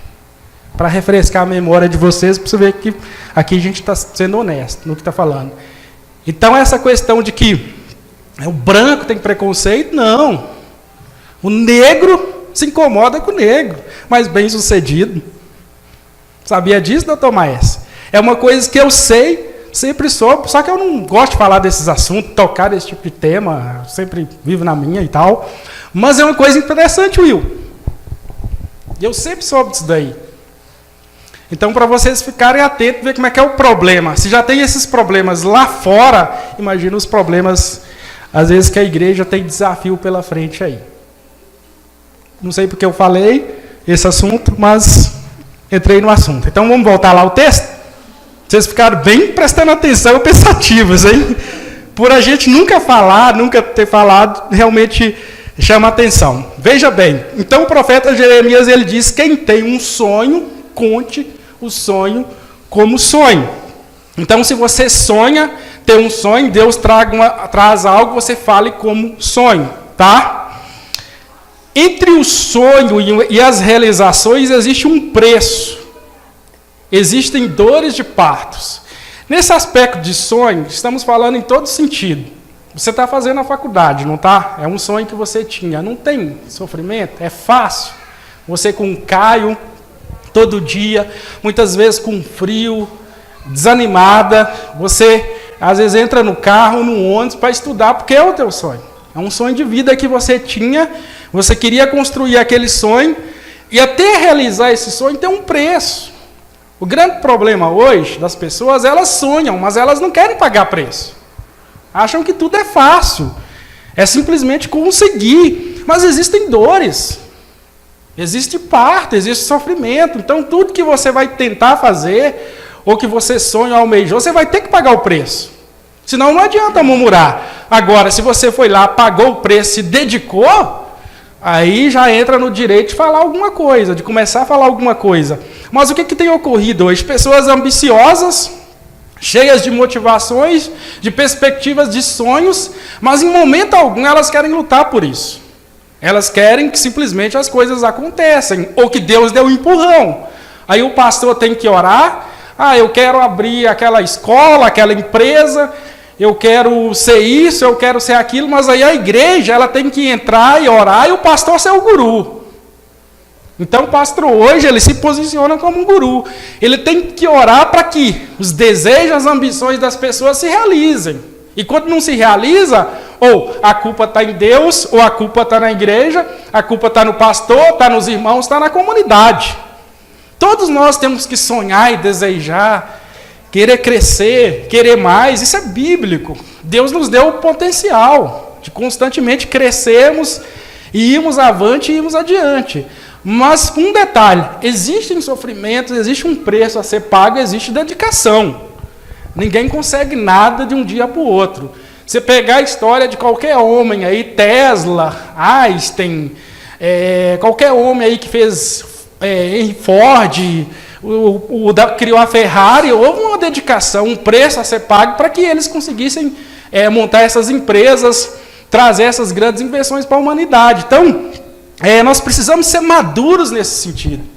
Speaker 1: Para refrescar a memória de vocês, para você ver que aqui a gente está sendo honesto no que está falando. Então, essa questão de que o branco tem preconceito, não. O negro se incomoda com o negro, mas bem-sucedido. Sabia disso, doutor Maes? É uma coisa que eu sei, sempre soube, só que eu não gosto de falar desses assuntos, tocar desse tipo de tema, sempre vivo na minha e tal. Mas é uma coisa interessante, Will. Eu sempre soube disso daí. Então, para vocês ficarem atentos, ver como é que é o problema. Se já tem esses problemas lá fora, imagina os problemas, às vezes, que a igreja tem desafio pela frente aí. Não sei porque eu falei esse assunto, mas entrei no assunto. Então, vamos voltar lá ao texto? Vocês ficaram bem prestando atenção, pensativos, hein? Por a gente nunca ter falado, realmente chama atenção. Veja bem, então o profeta Jeremias, ele diz: quem tem um sonho, conte o sonho como sonho. Então, se você sonha, tem um sonho, Deus traz algo, você fale como sonho, tá? Entre o sonho e as realizações existe um preço. Existem dores de partos. Nesse aspecto de sonho, estamos falando em todo sentido. Você está fazendo a faculdade, não está? É um sonho que você tinha. Não tem sofrimento? É fácil. Você com um caio todo dia, muitas vezes com frio, desanimada. Você, às vezes, entra no carro, no ônibus para estudar, porque é o teu sonho. É um sonho de vida que você tinha. Você queria construir aquele sonho. E até realizar esse sonho tem um preço. O grande problema hoje das pessoas, elas sonham, mas elas não querem pagar preço. Acham que tudo é fácil. É simplesmente conseguir. Mas existem dores. Existe parto, existe sofrimento. Então, tudo que você vai tentar fazer, ou que você sonha ou almejou, você vai ter que pagar o preço. Senão, não adianta murmurar. Agora, se você foi lá, pagou o preço, se dedicou, aí já entra no direito de falar alguma coisa, de começar a falar alguma coisa. Mas o que tem ocorrido hoje? Pessoas ambiciosas, cheias de motivações, de perspectivas, de sonhos, mas em momento algum elas querem lutar por isso. Elas querem que simplesmente as coisas acontecem, ou que Deus dê um empurrão. Aí o pastor tem que orar: eu quero abrir aquela escola, aquela empresa, eu quero ser isso, eu quero ser aquilo, mas aí a igreja ela tem que entrar e orar e o pastor ser o guru. Então o pastor hoje ele se posiciona como um guru. Ele tem que orar para que os desejos, as ambições das pessoas se realizem. E quando não se realiza, ou a culpa está em Deus, ou a culpa está na igreja, a culpa está no pastor, está nos irmãos, está na comunidade. Todos nós temos que sonhar e desejar, querer crescer, querer mais. Isso é bíblico. Deus nos deu o potencial de constantemente crescermos e irmos avante e irmos adiante. Mas um detalhe: existem sofrimentos, existe um preço a ser pago, existe dedicação. Ninguém consegue nada de um dia para o outro. Você pegar a história de qualquer homem aí, Tesla, Einstein, qualquer homem aí que fez Henry Ford, criou a Ferrari, houve uma dedicação, um preço a ser pago para que eles conseguissem montar essas empresas, trazer essas grandes invenções para a humanidade. Então, nós precisamos ser maduros nesse sentido.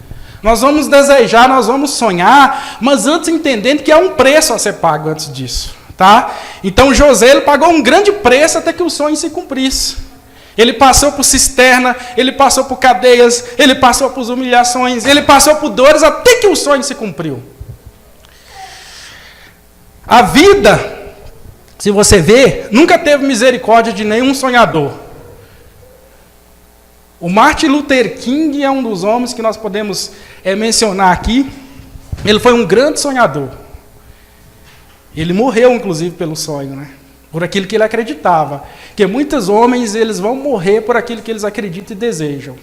Speaker 1: Nós vamos desejar, nós vamos sonhar, mas antes entendendo que há um preço a ser pago antes disso. Tá? Então José ele pagou um grande preço até que o sonho se cumprisse. Ele passou por cisterna, ele passou por cadeias, ele passou por humilhações, ele passou por dores até que o sonho se cumpriu. A vida, se você ver, nunca teve misericórdia de nenhum sonhador. O Martin Luther King é um dos homens que nós podemos mencionar aqui. Ele foi um grande sonhador. Ele morreu, inclusive, pelo sonho, né? Por aquilo que ele acreditava. Porque muitos homens eles vão morrer por aquilo que eles acreditam e desejam.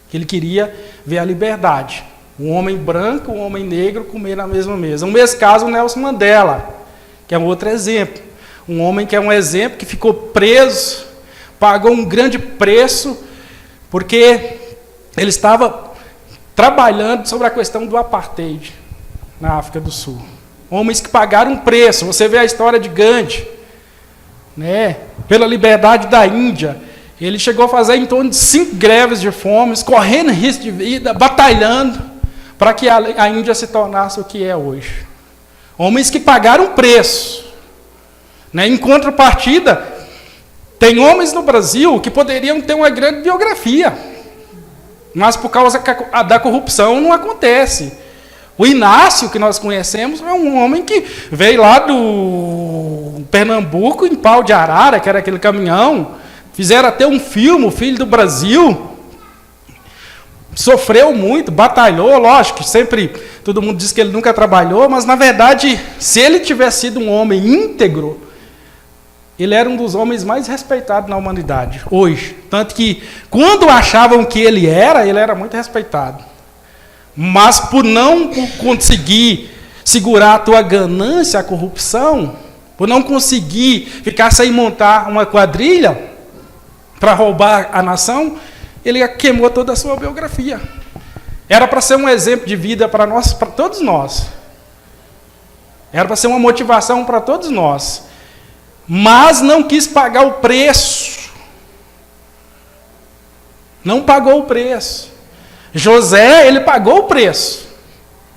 Speaker 1: Que ele queria ver a liberdade. Um homem branco, um homem negro comer na mesma mesa. No mesmo caso, o Nelson Mandela, que é um outro exemplo. Um homem que é um exemplo, que ficou preso, pagou um grande preço, porque ele estava trabalhando sobre a questão do apartheid na África do Sul. Homens que pagaram um preço. Você vê a história de Gandhi, né? Pela liberdade da Índia. Ele chegou a fazer em torno de 5 greves de fome, correndo risco de vida, batalhando para que a Índia se tornasse o que é hoje. Homens que pagaram preço. Né? Em contrapartida, tem homens no Brasil que poderiam ter uma grande biografia, mas por causa da corrupção não acontece. O Inácio, que nós conhecemos, é um homem que veio lá do Pernambuco, em Pau de Arara, que era aquele caminhão. Fizeram até um filme, O Filho do Brasil. sofreu muito, batalhou, lógico, sempre todo mundo diz que ele nunca trabalhou, mas na verdade, se ele tivesse sido um homem íntegro, ele era um dos homens mais respeitados na humanidade, hoje. Tanto que, quando achavam que ele era muito respeitado. Mas por não conseguir segurar a tua ganância, a corrupção, por não conseguir ficar sem montar uma quadrilha para roubar a nação, ele queimou toda a sua biografia. Era para ser um exemplo de vida para nós, para todos nós. Era para ser uma motivação para todos nós. Mas não quis pagar o preço. Não pagou o preço. José, ele pagou o preço.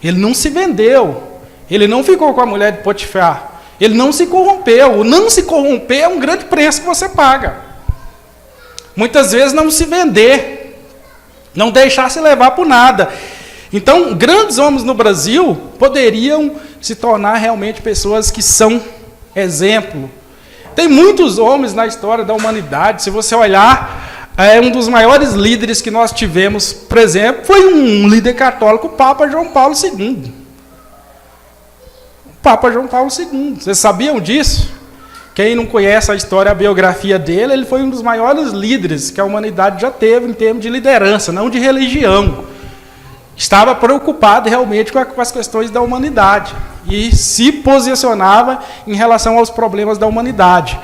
Speaker 1: Ele não se vendeu. Ele não ficou com a mulher de Potifar. Ele não se corrompeu. O não se corromper é um grande preço que você paga. Muitas vezes não se vender. Não deixar se levar por nada. Então, grandes homens no Brasil poderiam se tornar realmente pessoas que são exemplo. Tem muitos homens na história da humanidade. Se você olhar, um dos maiores líderes que nós tivemos, por exemplo, foi um líder católico, o Papa João Paulo II. O Papa João Paulo II. Vocês sabiam disso? Quem não conhece a história, a biografia dele, ele foi um dos maiores líderes que a humanidade já teve em termos de liderança, não de religião. Estava preocupado realmente com as questões da humanidade e se posicionava em relação aos problemas da humanidade.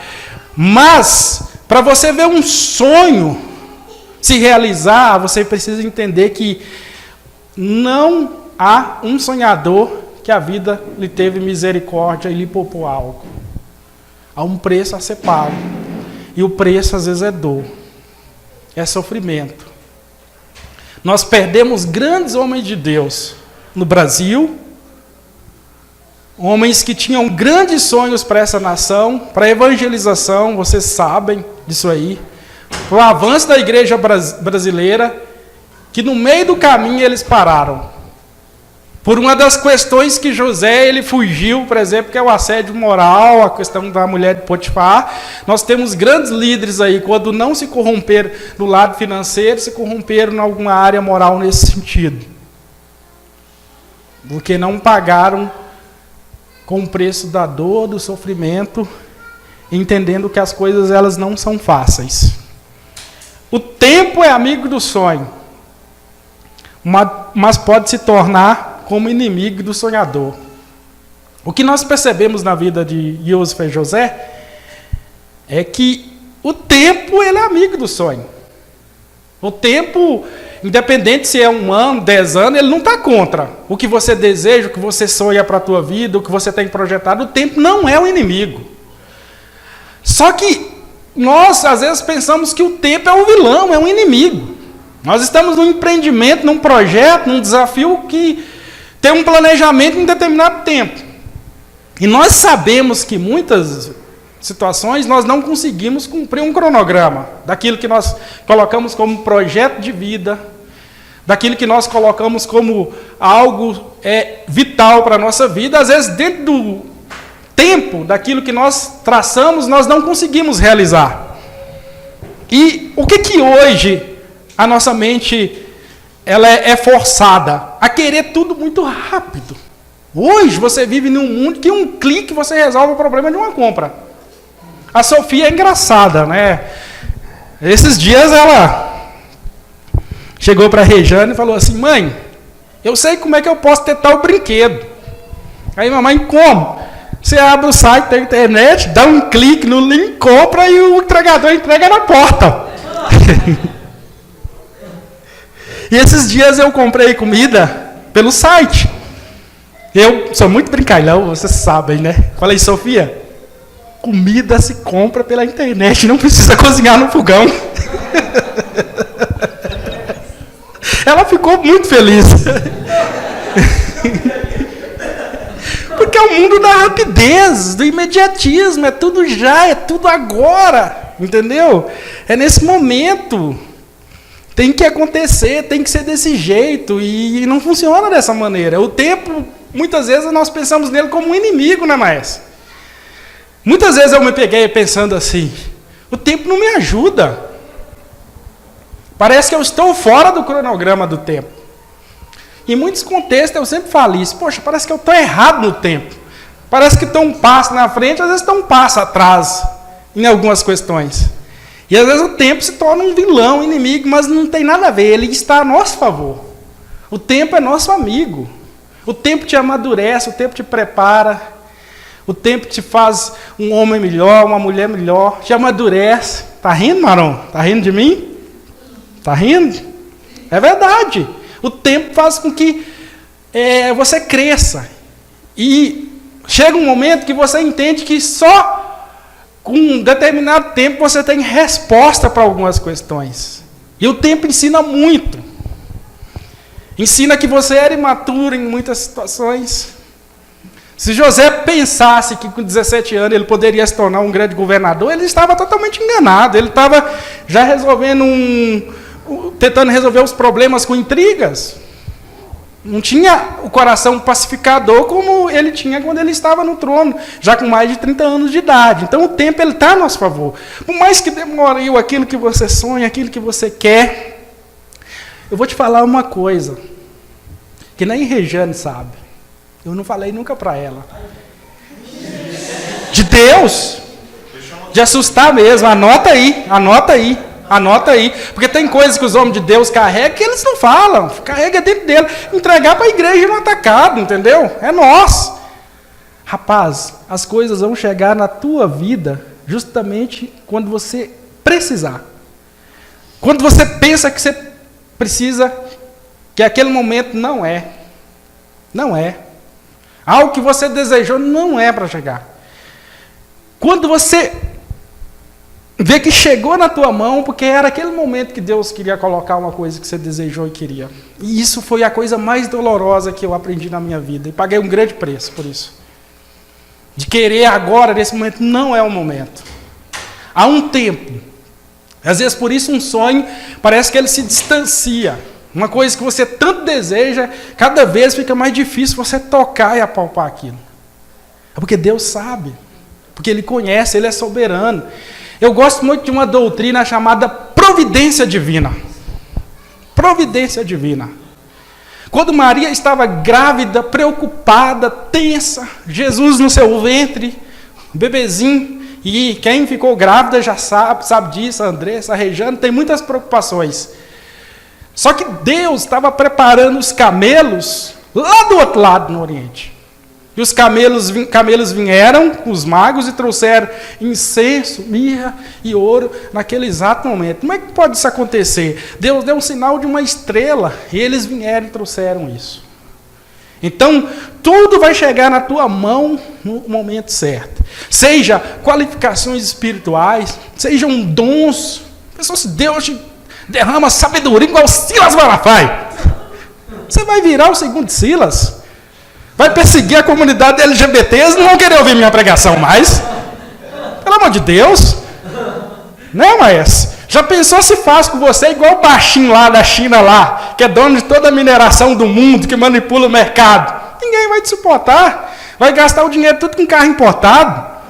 Speaker 1: Mas, para você ver um sonho se realizar, você precisa entender que não há um sonhador que a vida lhe teve misericórdia e lhe poupou algo. Há um preço a ser pago. E o preço, às vezes, é dor. É sofrimento. Nós perdemos grandes homens de Deus no Brasil, homens que tinham grandes sonhos para essa nação, para a evangelização, vocês sabem disso aí, para o avanço da igreja brasileira, que no meio do caminho eles pararam. Por uma das questões que José ele fugiu, por exemplo, que é o assédio moral, a questão da mulher de Potifar. Nós temos grandes líderes aí, quando não se corromperam no lado financeiro, se corromperam em alguma área moral nesse sentido. Porque não pagaram com o preço da dor, do sofrimento, entendendo que as coisas elas não são fáceis. O tempo é amigo do sonho, mas pode se tornar como inimigo do sonhador. O que nós percebemos na vida de Iosef e José é que o tempo ele é amigo do sonho. O tempo, independente se é 1 ano, 10 anos, ele não está contra. O que você deseja, o que você sonha para a tua vida, o que você tem projetado, o tempo não é o inimigo. Só que nós, às vezes, pensamos que o tempo é o vilão, é o inimigo. Nós estamos num empreendimento, num projeto, num desafio que tem um planejamento em determinado tempo. E nós sabemos que muitas situações nós não conseguimos cumprir um cronograma daquilo que nós colocamos como projeto de vida, daquilo que nós colocamos como algo vital para a nossa vida. Às vezes, dentro do tempo daquilo que nós traçamos, nós não conseguimos realizar. E o que hoje a nossa mente ela é forçada a querer tudo muito rápido. Hoje você vive num mundo que um clique você resolve o problema de uma compra. A Sofia é engraçada, né? Esses dias ela chegou para a Rejane e falou assim: mãe, eu sei como é que eu posso ter tal brinquedo. Aí mamãe, como? Você abre o site da internet, dá um clique no link, compra e o entregador entrega na porta. E esses dias eu comprei comida pelo site. Eu sou muito brincalhão, vocês sabem, né? Falei, Sofia, comida se compra pela internet, não precisa cozinhar no fogão. Ela ficou muito feliz. Porque é o mundo da rapidez, do imediatismo, é tudo já, é tudo agora, entendeu? É nesse momento. Tem que acontecer, tem que ser desse jeito, e não funciona dessa maneira. O tempo, muitas vezes, nós pensamos nele como um inimigo, né, Maes? Muitas vezes eu me peguei pensando assim, o tempo não me ajuda. Parece que eu estou fora do cronograma do tempo. Em muitos contextos eu sempre falo isso. Poxa, parece que eu estou errado no tempo. Parece que estou um passo na frente, às vezes estou um passo atrás em algumas questões. E às vezes o tempo se torna um vilão, um inimigo, mas não tem nada a ver. Ele está a nosso favor. O tempo é nosso amigo. O tempo te amadurece, o tempo te prepara. O tempo te faz um homem melhor, uma mulher melhor. Te amadurece. Está rindo, Marom? Está rindo de mim? Está rindo? É verdade. O tempo faz com que você cresça. E chega um momento que você entende que só com um determinado tempo você tem resposta para algumas questões. E o tempo ensina muito. Ensina que você era imaturo em muitas situações. Se José pensasse que com 17 anos ele poderia se tornar um grande governador, ele estava totalmente enganado. Ele estava já tentando resolver os problemas com intrigas. Não tinha o coração pacificador como ele tinha quando ele estava no trono, já com mais de 30 anos de idade. Então o tempo está a nosso favor. Por mais que demore aquilo que você sonha, aquilo que você quer, eu vou te falar uma coisa, que nem Regiane sabe. Eu não falei nunca para ela. De Deus. De assustar mesmo. Anota aí, anota aí. Anota aí, porque tem coisas que os homens de Deus carregam que eles não falam, carrega dentro dele, entregar para a igreja no atacado, entendeu? É nós. Rapaz, as coisas vão chegar na tua vida justamente quando você precisar. Quando você pensa que você precisa, que aquele momento não é. Não é. Algo que você desejou não é para chegar. Quando você vê que chegou na tua mão, porque era aquele momento que Deus queria colocar uma coisa que você desejou e queria. E isso foi a coisa mais dolorosa que eu aprendi na minha vida. E paguei um grande preço por isso. De querer agora, nesse momento, não é o momento. Há um tempo. Às vezes, por isso, um sonho, parece que ele se distancia. Uma coisa que você tanto deseja, cada vez fica mais difícil você tocar e apalpar aquilo. É porque Deus sabe. Porque Ele conhece, Ele é soberano. Eu gosto muito de uma doutrina chamada providência divina. Providência divina. Quando Maria estava grávida, preocupada, tensa, Jesus no seu ventre, bebezinho, e quem ficou grávida já sabe disso, a Andressa, a Regiane, tem muitas preocupações. Só que Deus estava preparando os camelos lá do outro lado, no Oriente. E os camelos vieram, os magos, e trouxeram incenso, mirra e ouro naquele exato momento. Como é que pode isso acontecer? Deus deu um sinal de uma estrela, e eles vieram e trouxeram isso. Então, tudo vai chegar na tua mão no momento certo. Seja qualificações espirituais, sejam dons. Se Deus te derrama sabedoria igual Silas Malafaia, você vai virar o segundo Silas. Vai perseguir a comunidade LGBT, eles não vão querer ouvir minha pregação mais. Pelo amor de Deus. Né, maestro? Já pensou se faz com você igual o baixinho lá da China, lá, que é dono de toda a mineração do mundo, que manipula o mercado? Ninguém vai te suportar. Vai gastar o dinheiro tudo com carro importado.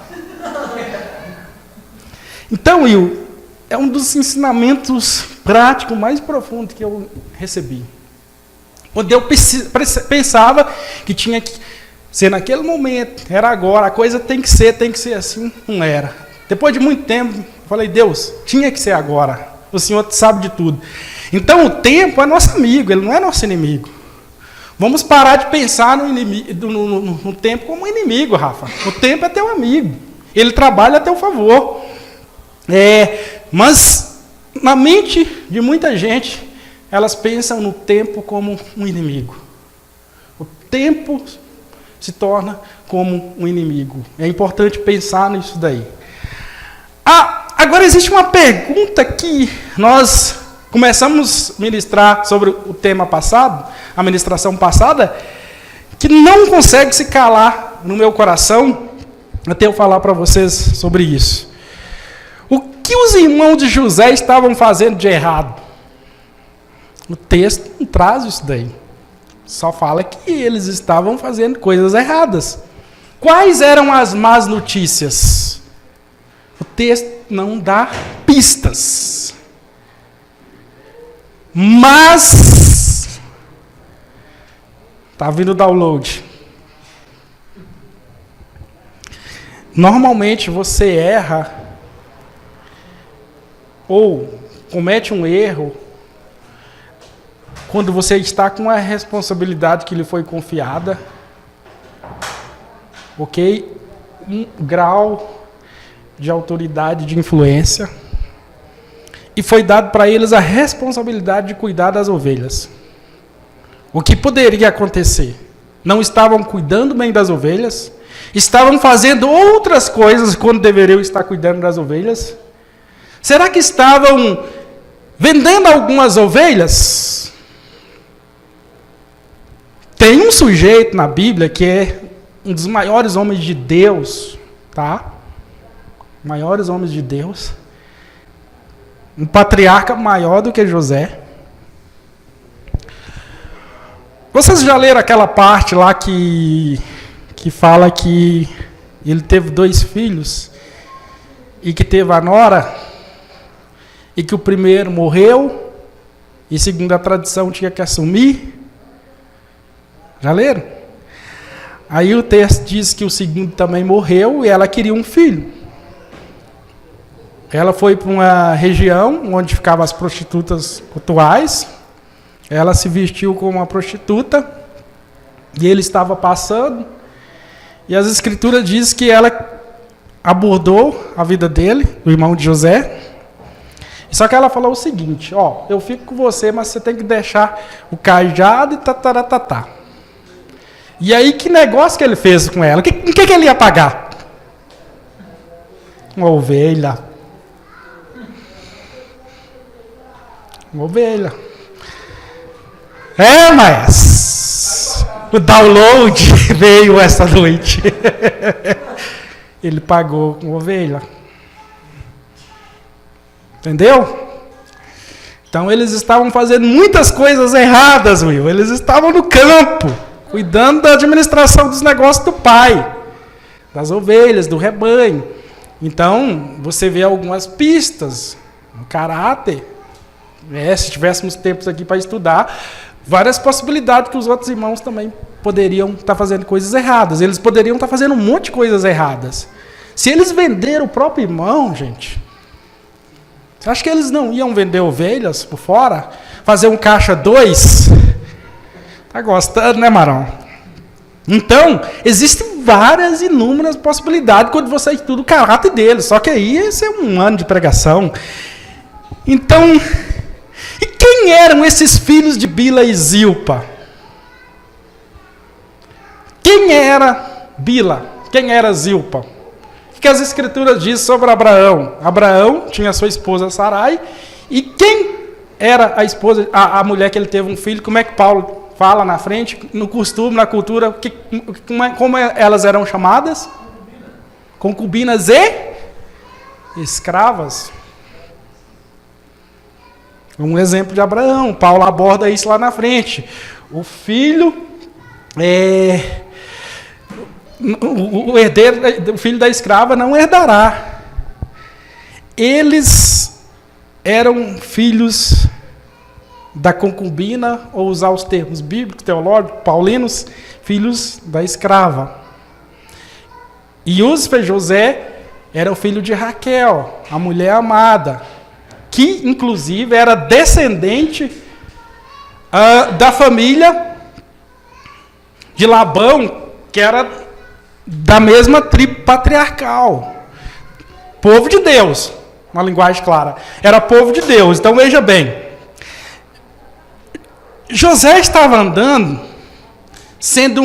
Speaker 1: Então, Will, é um dos ensinamentos práticos mais profundos que eu recebi. Quando eu pensava que tinha que ser naquele momento, era agora, a coisa tem que ser assim, não era. Depois de muito tempo, eu falei, Deus, tinha que ser agora. O Senhor sabe de tudo. Então o tempo é nosso amigo, ele não é nosso inimigo. Vamos parar de pensar no tempo como inimigo, Rafa. O tempo é teu amigo. Ele trabalha a teu favor. Mas na mente de muita gente, elas pensam no tempo como um inimigo. O tempo se torna como um inimigo. É importante pensar nisso daí. Agora existe uma pergunta que nós começamos a ministrar sobre o tema passado, a ministração passada, que não consegue se calar no meu coração até eu falar para vocês sobre isso. O que os irmãos de José estavam fazendo de errado? O texto não traz isso daí. Só fala que eles estavam fazendo coisas erradas. Quais eram as más notícias? O texto não dá pistas. Mas tá vindo o download. Normalmente você erra ou comete um erro quando você está com a responsabilidade que lhe foi confiada, ok? Um grau de autoridade, de influência, e foi dado para eles a responsabilidade de cuidar das ovelhas. O que poderia acontecer? Não estavam cuidando bem das ovelhas, estavam fazendo outras coisas quando deveriam estar cuidando das ovelhas. Será que estavam vendendo algumas ovelhas? Tem um sujeito na Bíblia que é um dos maiores homens de Deus, tá? Maiores homens de Deus. Um patriarca maior do que José. Vocês já leram aquela parte lá que fala que ele teve 2 filhos e que teve a nora e que o primeiro morreu e, segundo a tradição, tinha que assumir? Já leram? Aí o texto diz que o segundo também morreu e ela queria um filho. Ela foi para uma região onde ficavam as prostitutas cultuais. Ela se vestiu como uma prostituta e ele estava passando. E as escrituras dizem que ela abordou a vida dele, do irmão de José. Só que ela falou o seguinte: ó, eu fico com você, mas você tem que deixar o cajado e tataratatá. E aí, que negócio que ele fez com ela? O que ele ia pagar? Uma ovelha. Uma ovelha. Mas o download veio essa noite. Ele pagou com ovelha. Entendeu? Então eles estavam fazendo muitas coisas erradas, Will. Eles estavam no campo, cuidando da administração dos negócios do pai, das ovelhas, do rebanho. Então, você vê algumas pistas no caráter. Se tivéssemos tempos aqui para estudar, várias possibilidades que os outros irmãos também poderiam estar fazendo coisas erradas. Eles poderiam estar fazendo um monte de coisas erradas. Se eles venderam o próprio irmão, gente, você acha que eles não iam vender ovelhas por fora? Fazer um caixa 2? Tá gostando, né, Marão? Então, existem várias, inúmeras possibilidades quando você estuda o caráter deles. Só que aí esse é um ano de pregação. Então, e quem eram esses filhos de Bila e Zilpa? Quem era Bila? Quem era Zilpa? O que as escrituras dizem sobre Abraão? Abraão tinha sua esposa Sarai. E quem era a esposa, a mulher que ele teve um filho? Como é que Paulo fala na frente? No costume, na cultura, como elas eram chamadas? Concubinas e escravas. Um exemplo de Abraão. Paulo aborda isso lá na frente. O filho o herdeiro, o filho da escrava não herdará. Eles eram filhos da concubina, ou usar os termos bíblicos, teológicos, paulinos, filhos da escrava. E José era o filho de Raquel, a mulher amada, que inclusive era descendente da família de Labão, que era da mesma tribo patriarcal. Povo de Deus, uma linguagem clara. Era povo de Deus. Então veja bem, José estava andando, sendo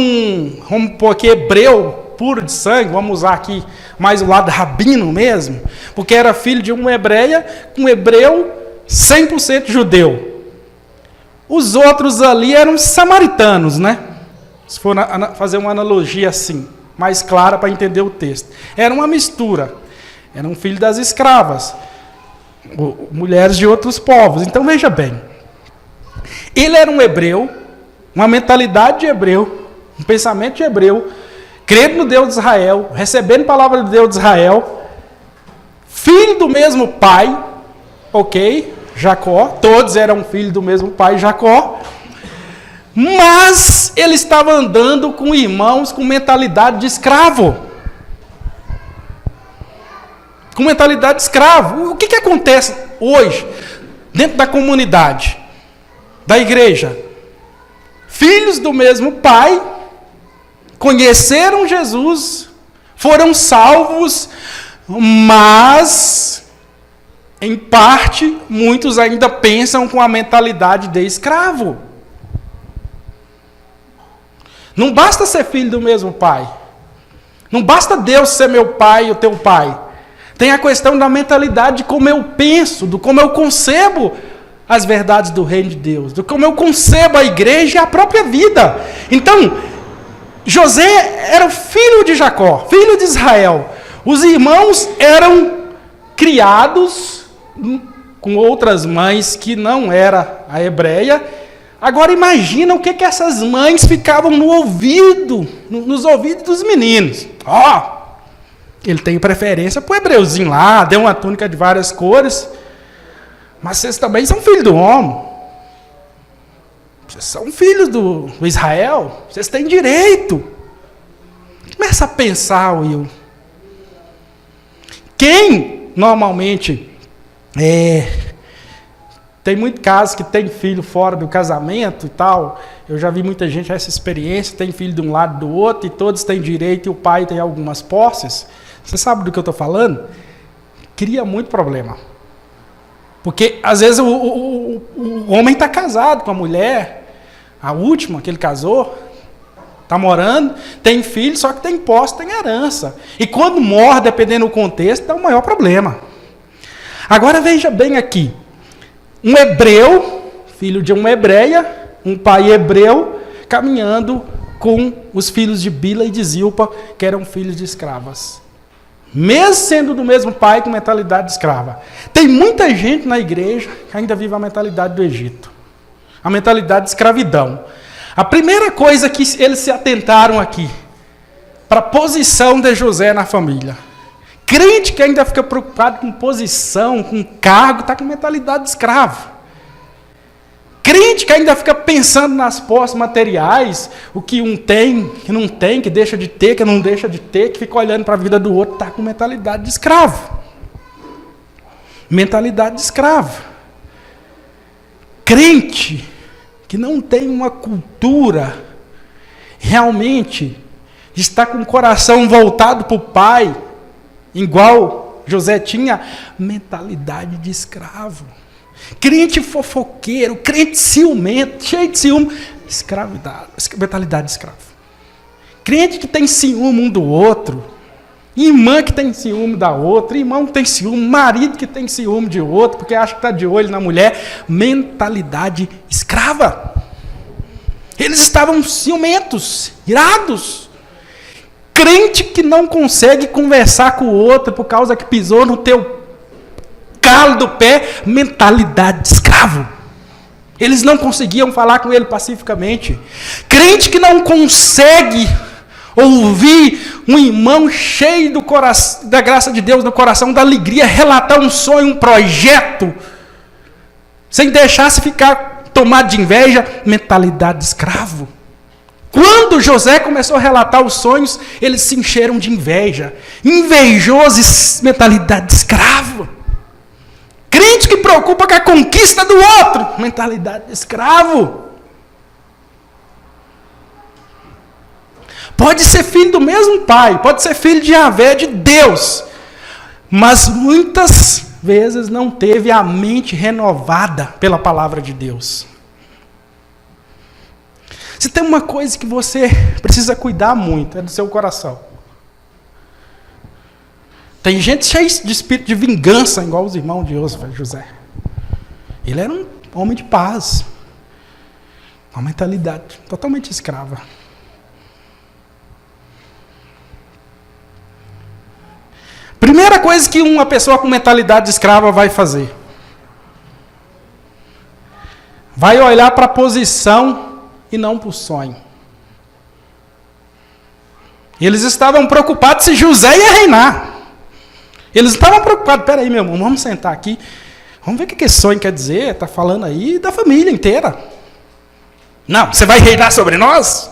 Speaker 1: vamos pôr aqui, hebreu puro de sangue, vamos usar aqui mais o lado rabino mesmo, porque era filho de uma hebreia, um hebreu 100% judeu. Os outros ali eram samaritanos, né? Se for fazer uma analogia assim, mais clara para entender o texto. Era uma mistura. Era um filho das escravas, mulheres de outros povos. Então veja bem, ele era um hebreu, uma mentalidade de hebreu, um pensamento de hebreu, crendo no Deus de Israel, recebendo a palavra do Deus de Israel, filho do mesmo pai, ok? Jacó, todos eram filhos do mesmo pai, Jacó, mas ele estava andando com irmãos com mentalidade de escravo. Com mentalidade de escravo. O que acontece hoje, dentro da comunidade, da igreja? Filhos do mesmo pai, conheceram Jesus, foram salvos, mas, em parte, muitos ainda pensam com a mentalidade de escravo. Não basta ser filho do mesmo pai. Não basta Deus ser meu pai e o teu pai. Tem a questão da mentalidade de como eu penso, de como eu concebo as verdades do reino de Deus, de como eu concebo a igreja e a própria vida. Então, José era o filho de Jacó, filho de Israel. Os irmãos eram criados com outras mães que não era a hebreia. Agora imagina o que essas mães ficavam no ouvido, nos ouvidos dos meninos. Ele tem preferência para o hebreuzinho lá, deu uma túnica de várias cores, mas vocês também são filhos do homem. Vocês são filhos do Israel, vocês têm direito. Começa a pensar, Will. Quem normalmente tem muito caso que tem filho fora do casamento e tal. Eu já vi muita gente essa experiência, tem filho de um lado do outro e todos têm direito e o pai tem algumas posses. Você sabe do que eu estou falando? Cria muito problema. Porque às vezes o homem está casado com a mulher, a última que ele casou, está morando, tem filho, só que tem posse, tem herança. E quando morre, dependendo do contexto, dá um maior problema. Agora veja bem aqui. Um hebreu, filho de uma hebreia, um pai hebreu, caminhando com os filhos de Bila e de Zilpa, que eram filhos de escravas. Mesmo sendo do mesmo pai, com mentalidade de escrava. Tem muita gente na igreja que ainda vive a mentalidade do Egito. A mentalidade de escravidão. A primeira coisa que eles se atentaram aqui, para a posição de José na família. Crente que ainda fica preocupado com posição, com cargo, está com mentalidade de escravo. Crente que ainda fica pensando nas posses materiais, o que um tem, que não tem, que deixa de ter, que não deixa de ter, que fica olhando para a vida do outro, está com mentalidade de escravo. Mentalidade de escravo. Crente que não tem uma cultura realmente de estar com o coração voltado para o Pai, igual José tinha, mentalidade de escravo. Crente fofoqueiro, crente ciumento, cheio de ciúme, escravidade, mentalidade de escravo. Crente que tem ciúme um do outro, irmã que tem ciúme da outra, irmão que tem ciúme, marido que tem ciúme de outro, porque acha que está de olho na mulher, mentalidade escrava. Eles estavam ciumentos, irados. Crente que não consegue conversar com o outro por causa que pisou no teu calo do pé, mentalidade de escravo. Eles não conseguiam falar com ele pacificamente. Crente que não consegue ouvir um irmão cheio do coração, da graça de Deus no coração, da alegria, relatar um sonho, um projeto, sem deixar-se ficar tomado de inveja, mentalidade de escravo. Quando José começou a relatar os sonhos, eles se encheram de inveja. Invejosos, mentalidade de escravo. Crente que preocupa com a conquista do outro, mentalidade de escravo. Pode ser filho do mesmo pai, pode ser filho de Yahvé, de Deus, mas muitas vezes não teve a mente renovada pela palavra de Deus. Se tem uma coisa que você precisa cuidar muito, é do seu coração. Tem gente cheia de espírito de vingança, igual os irmãos de José. Ele era um homem de paz. Uma mentalidade totalmente escrava. Primeira coisa que uma pessoa com mentalidade de escrava vai fazer. Vai olhar para a posição e não para o sonho. Eles estavam preocupados se José ia reinar. Eles estavam preocupados, peraí meu irmão, vamos sentar aqui, Vamos ver o que esse sonho quer dizer. Está falando aí da família inteira. Não, você vai reinar sobre nós?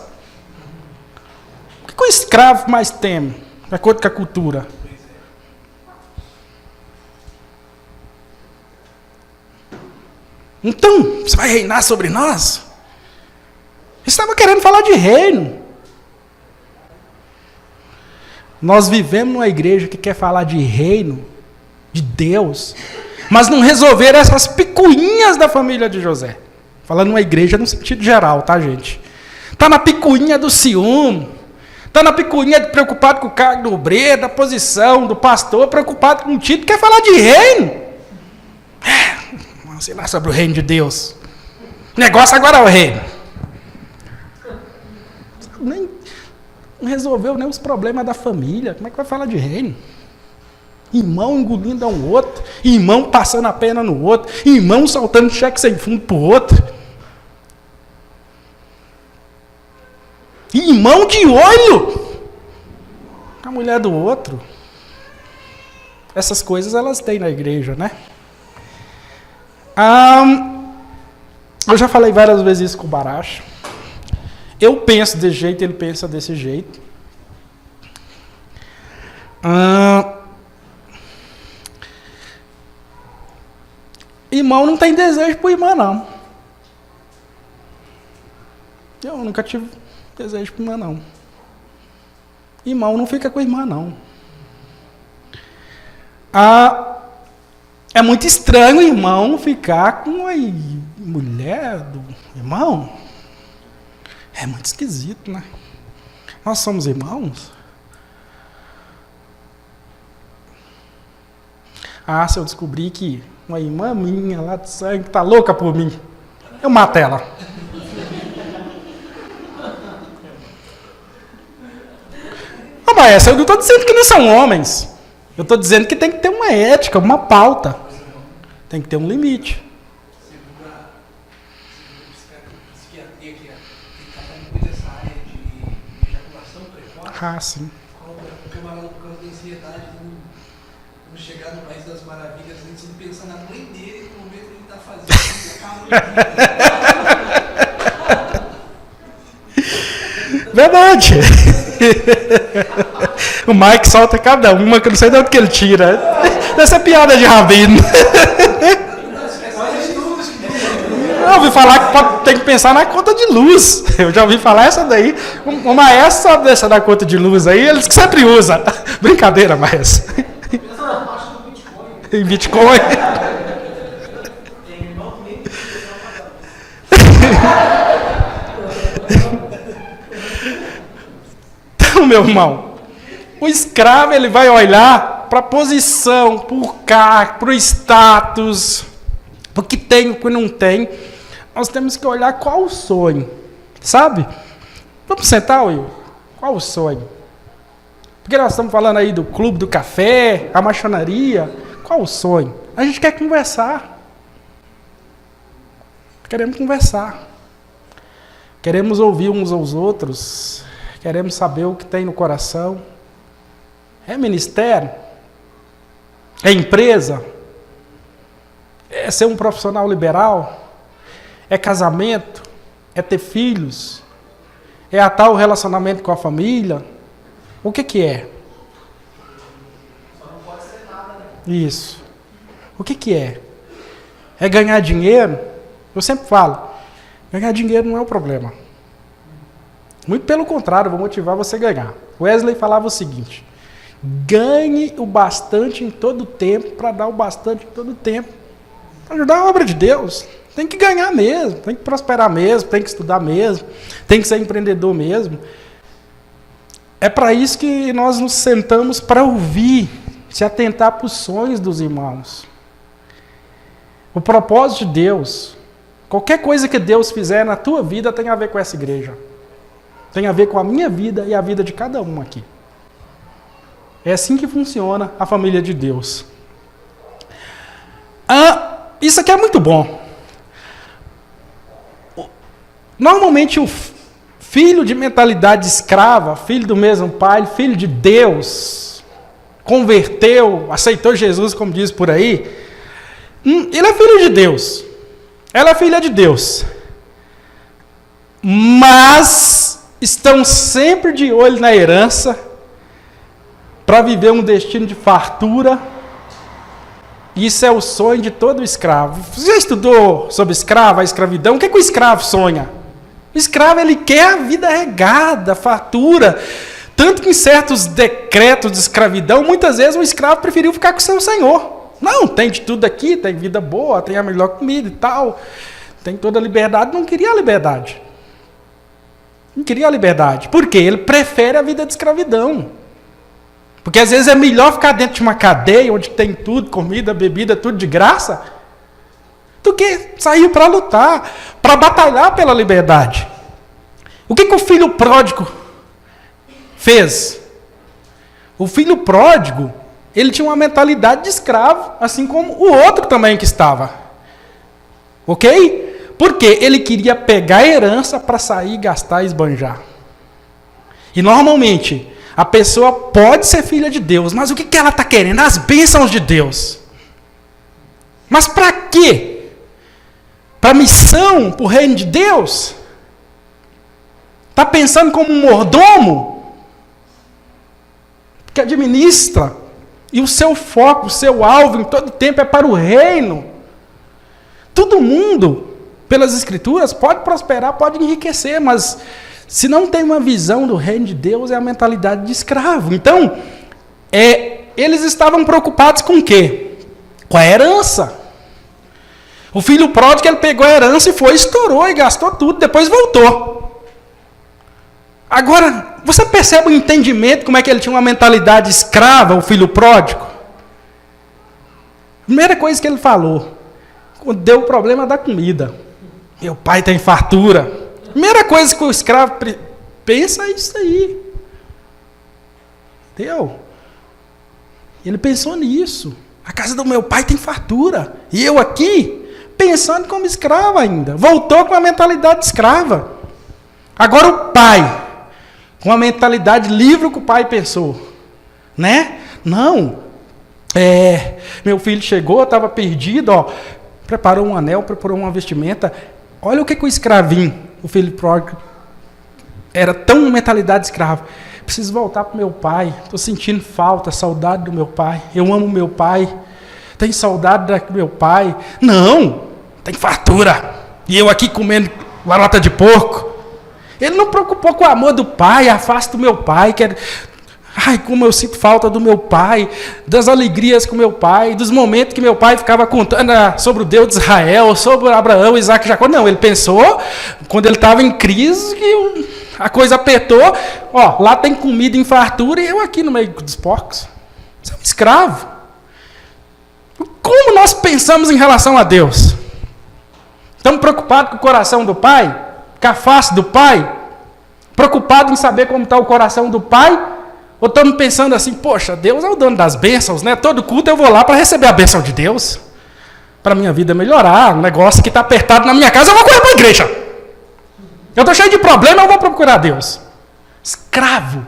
Speaker 1: O que o escravo mais teme, de acordo com a cultura? Então, você vai reinar sobre nós? Estava querendo falar de reino. Nós vivemos numa igreja que quer falar de reino, de Deus, mas não resolver essas picuinhas da família de José. Falando numa igreja no sentido geral, tá, gente? Está na picuinha do ciúme, está na picuinha de preocupado com o cargo do obreiro, da posição, do pastor, preocupado com o título, quer falar de reino. Vamos ensinar sobre o reino de Deus. O negócio agora é o reino. Não resolveu nem os problemas da família. Como é que vai falar de reino? Irmão engolindo um outro, irmão passando a pena no outro, irmão soltando cheque sem fundo para o outro. Irmão de olho com a mulher do outro. Essas coisas elas têm na igreja, né? Eu já falei várias vezes isso com o Baracho. Eu penso desse jeito, ele pensa desse jeito. Irmão não tem desejo por irmã, não. Eu nunca tive desejo por irmã, não. Irmão não fica com irmã, não. É muito estranho o irmão ficar com a mulher do irmão. É muito esquisito, né? Nós somos irmãos. Se eu descobrir que uma irmã minha lá de sangue está louca por mim, eu mato ela. Mas eu não estou dizendo que não são homens. Eu estou dizendo que tem que ter uma ética, uma pauta. Tem que ter um limite. Sim.
Speaker 2: Porque o maluco, por causa da ansiedade, não chegar no País das Maravilhas, a gente pensa na mãe dele, no momento que ele está fazendo.
Speaker 1: Verdade. O Mike solta cada uma que eu não sei de onde que ele tira. Dessa piada de rabino. Eu ouvi falar que tem que pensar na conta de luz. Eu já ouvi falar essa daí. O maestro sabe dessa da conta de luz aí, eles que sempre usam. Brincadeira, maestro. Em Bitcoin. Então, meu irmão, o escravo ele vai olhar para a posição, por cargo, para o status, para o que tem, o que não tem. Nós temos que olhar qual o sonho, sabe? Vamos sentar, Will? Qual o sonho? Porque nós estamos falando aí do clube do café, a maçonaria. Qual o sonho? A gente quer conversar. Queremos conversar. Queremos ouvir uns aos outros. Queremos saber o que tem no coração. É ministério? É empresa? É ser um profissional liberal? É casamento? É ter filhos? É atar o relacionamento com a família? O que é?
Speaker 2: Só não pode ser nada, né?
Speaker 1: Isso. O que é? É ganhar dinheiro? Eu sempre falo, ganhar dinheiro não é o problema. Muito pelo contrário, eu vou motivar você a ganhar. Wesley falava o seguinte: ganhe o bastante em todo tempo para dar o bastante em todo tempo. Para ajudar a obra de Deus. Tem que ganhar mesmo, tem que prosperar mesmo, tem que estudar mesmo, tem que ser empreendedor mesmo. É para isso que nós nos sentamos para ouvir, se atentar para os sonhos dos irmãos. O propósito de Deus, qualquer coisa que Deus fizer na tua vida tem a ver com essa igreja. Tem a ver com a minha vida e a vida de cada um aqui. É assim que funciona a família de Deus. Isso aqui é muito bom. Normalmente o filho de mentalidade escrava, filho do mesmo pai, filho de Deus, converteu, aceitou Jesus, como diz por aí, Ele é filho de Deus. Ela é filha de Deus. Mas estão sempre de olho na herança para viver um destino de fartura. Isso é o sonho de todo escravo. Você já estudou sobre escravo, a escravidão? O que o escravo sonha? O escravo, ele quer a vida regada, fartura. Tanto que em certos decretos de escravidão, muitas vezes o escravo preferiu ficar com o seu senhor. Não, tem de tudo aqui, tem vida boa, tem a melhor comida e tal, tem toda a liberdade. Não queria a liberdade. Não queria a liberdade. Por quê? Ele prefere a vida de escravidão. Porque às vezes é melhor ficar dentro de uma cadeia, onde tem tudo, comida, bebida, tudo de graça, do que sair para lutar, para batalhar pela liberdade. O que o filho pródigo fez? O filho pródigo, ele tinha uma mentalidade de escravo, assim como o outro também que estava. Ok? Porque ele queria pegar a herança para sair, gastar e esbanjar. E normalmente, a pessoa pode ser filha de Deus, mas o que ela está querendo? As bênçãos de Deus. Mas para quê? Para missão, para o reino de Deus? Está pensando como um mordomo que administra, e o seu foco, o seu alvo em todo tempo é para o reino. Todo mundo, pelas Escrituras, pode prosperar, pode enriquecer, mas se não tem uma visão do reino de Deus, é a mentalidade de escravo. Então, eles estavam preocupados com o quê? Com a herança. O filho pródigo, ele pegou a herança e foi, estourou e gastou tudo, depois voltou. Agora, você percebe o entendimento, como é que ele tinha uma mentalidade escrava, o filho pródigo? Primeira coisa que ele falou, quando deu o problema da comida. Meu pai tem fartura. Primeira coisa que o escravo pensa é isso aí. Entendeu? Ele pensou nisso. A casa do meu pai tem fartura. E eu aqui, pensando como escravo ainda. Voltou com a mentalidade escrava. Agora o pai, com a mentalidade livre que o pai pensou. Né? Não. Meu filho chegou, estava perdido, ó, preparou um anel, preparou uma vestimenta. Olha o que o escravinho, o filho pródigo, era tão mentalidade escrava. Preciso voltar para o meu pai. Estou sentindo falta, saudade do meu pai. Eu amo meu pai. Tenho saudade do meu pai. Não, tem fartura. E eu aqui comendo larota de porco. Ele não preocupou com o amor do pai. Afasta do meu pai. Ai, como eu sinto falta do meu pai, das alegrias com meu pai, dos momentos que meu pai ficava contando sobre o Deus de Israel, sobre Abraão, Isaac e Jacó. Não, ele pensou, quando ele estava em crise, que a coisa apertou, ó, lá tem comida em fartura e eu aqui no meio dos porcos. Você é um escravo. Como nós pensamos em relação a Deus? Estamos preocupados com o coração do pai? Com a face do pai? Preocupados em saber como está o coração do pai? Ou estamos pensando assim, poxa, Deus é o dono das bênçãos, né? Todo culto eu vou lá para receber a bênção de Deus. Para a minha vida melhorar, um negócio que está apertado na minha casa, eu vou correr para a igreja. Eu estou cheio de problema, eu vou procurar Deus. Escravo.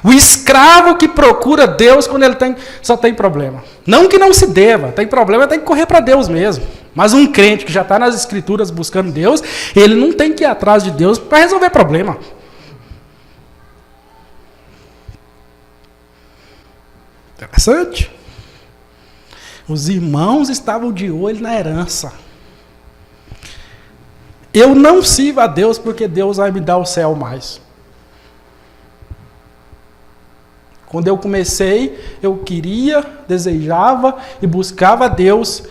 Speaker 1: O escravo que procura Deus quando ele só tem problema. Não que não se deva, tem problema, tem que correr para Deus mesmo. Mas um crente que já está nas Escrituras buscando Deus, ele não tem que ir atrás de Deus para resolver problema. Interessante. Os irmãos estavam de olho na herança. Eu não sirvo a Deus porque Deus vai me dar o céu mais. Quando eu comecei, eu queria, desejava e buscava a Deus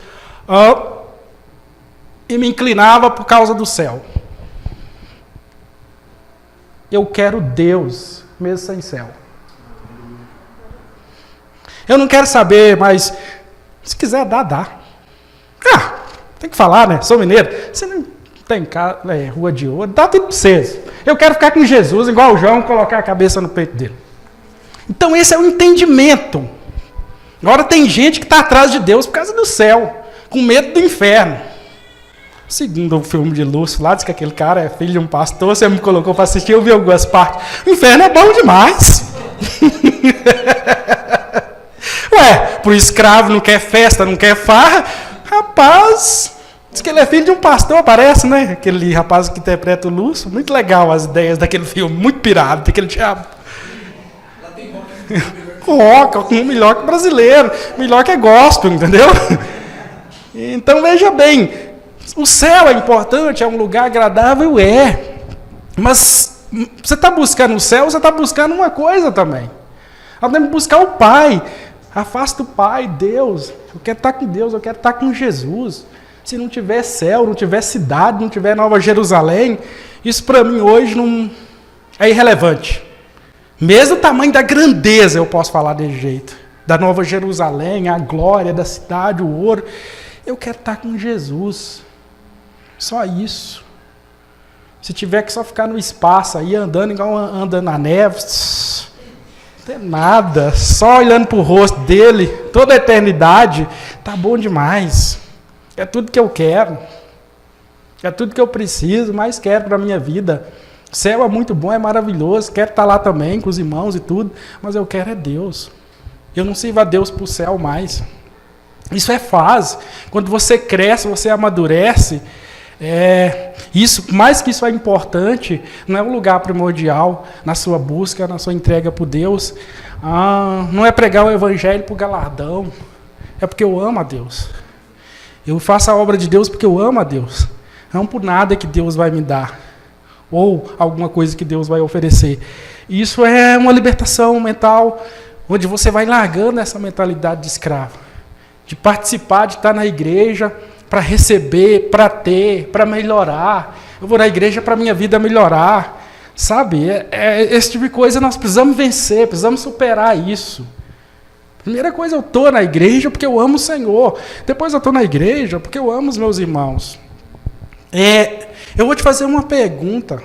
Speaker 1: e me inclinava por causa do céu. Eu quero Deus, mesmo sem céu. Eu não quero saber, mas se quiser dar, dá. Tem que falar, né? Sou mineiro. Você não tem casa, rua de ouro, dá tudo para vocês. Eu quero ficar com Jesus, igual o João, colocar a cabeça no peito dele. Então esse é o entendimento. Agora tem gente que está atrás de Deus por causa do céu, com medo do inferno. Segundo o filme de Lúcio, lá diz que aquele cara é filho de um pastor, você me colocou para assistir, eu vi algumas partes. O inferno é bom demais. Ué, pro escravo não quer festa, não quer farra, Rapaz, diz que ele é filho de um pastor, parece, né? Aquele rapaz que interpreta o Lúcio. Muito legal as ideias daquele filme, muito pirado, daquele diabo.
Speaker 2: Lá tem
Speaker 1: Rock, melhor que brasileiro, melhor que gospel, entendeu? Então veja bem, o céu é importante, é um lugar agradável, mas você está buscando o céu, você está buscando uma coisa também. Nós temos que buscar o Pai. Afasta o Pai, Deus. Eu quero estar com Deus, eu quero estar com Jesus. Se não tiver céu, não tiver cidade, não tiver Nova Jerusalém, isso para mim hoje não é irrelevante. Mesmo o tamanho da grandeza, eu posso falar desse jeito. Da Nova Jerusalém, a glória da cidade, o ouro. Eu quero estar com Jesus. Só isso. Se tiver que só ficar no espaço aí, andando igual anda na neve, não tem nada. Só olhando para o rosto dele, toda a eternidade, tá bom demais. É tudo que eu quero. É tudo que eu preciso, mas quero para a minha vida. O céu é muito bom, é maravilhoso, quero estar lá também com os irmãos e tudo, mas eu quero é Deus. Eu não sirvo a Deus para o céu mais. Isso é fase. Quando você cresce, você amadurece, isso, mais que isso é importante, não é um lugar primordial na sua busca, na sua entrega por Deus. Não é pregar o evangelho por galardão, é porque eu amo a Deus. Eu faço a obra de Deus porque eu amo a Deus. Não por nada que Deus vai me dar, ou alguma coisa que Deus vai oferecer. Isso é uma libertação mental, onde você vai largando essa mentalidade de escravo, de participar, de estar na igreja para receber, para ter, para melhorar. Eu vou na igreja para a minha vida melhorar. Sabe? Esse tipo de coisa nós precisamos vencer, precisamos superar isso. Primeira coisa, eu estou na igreja porque eu amo o Senhor. Depois eu estou na igreja porque eu amo os meus irmãos. Eu vou te fazer uma pergunta.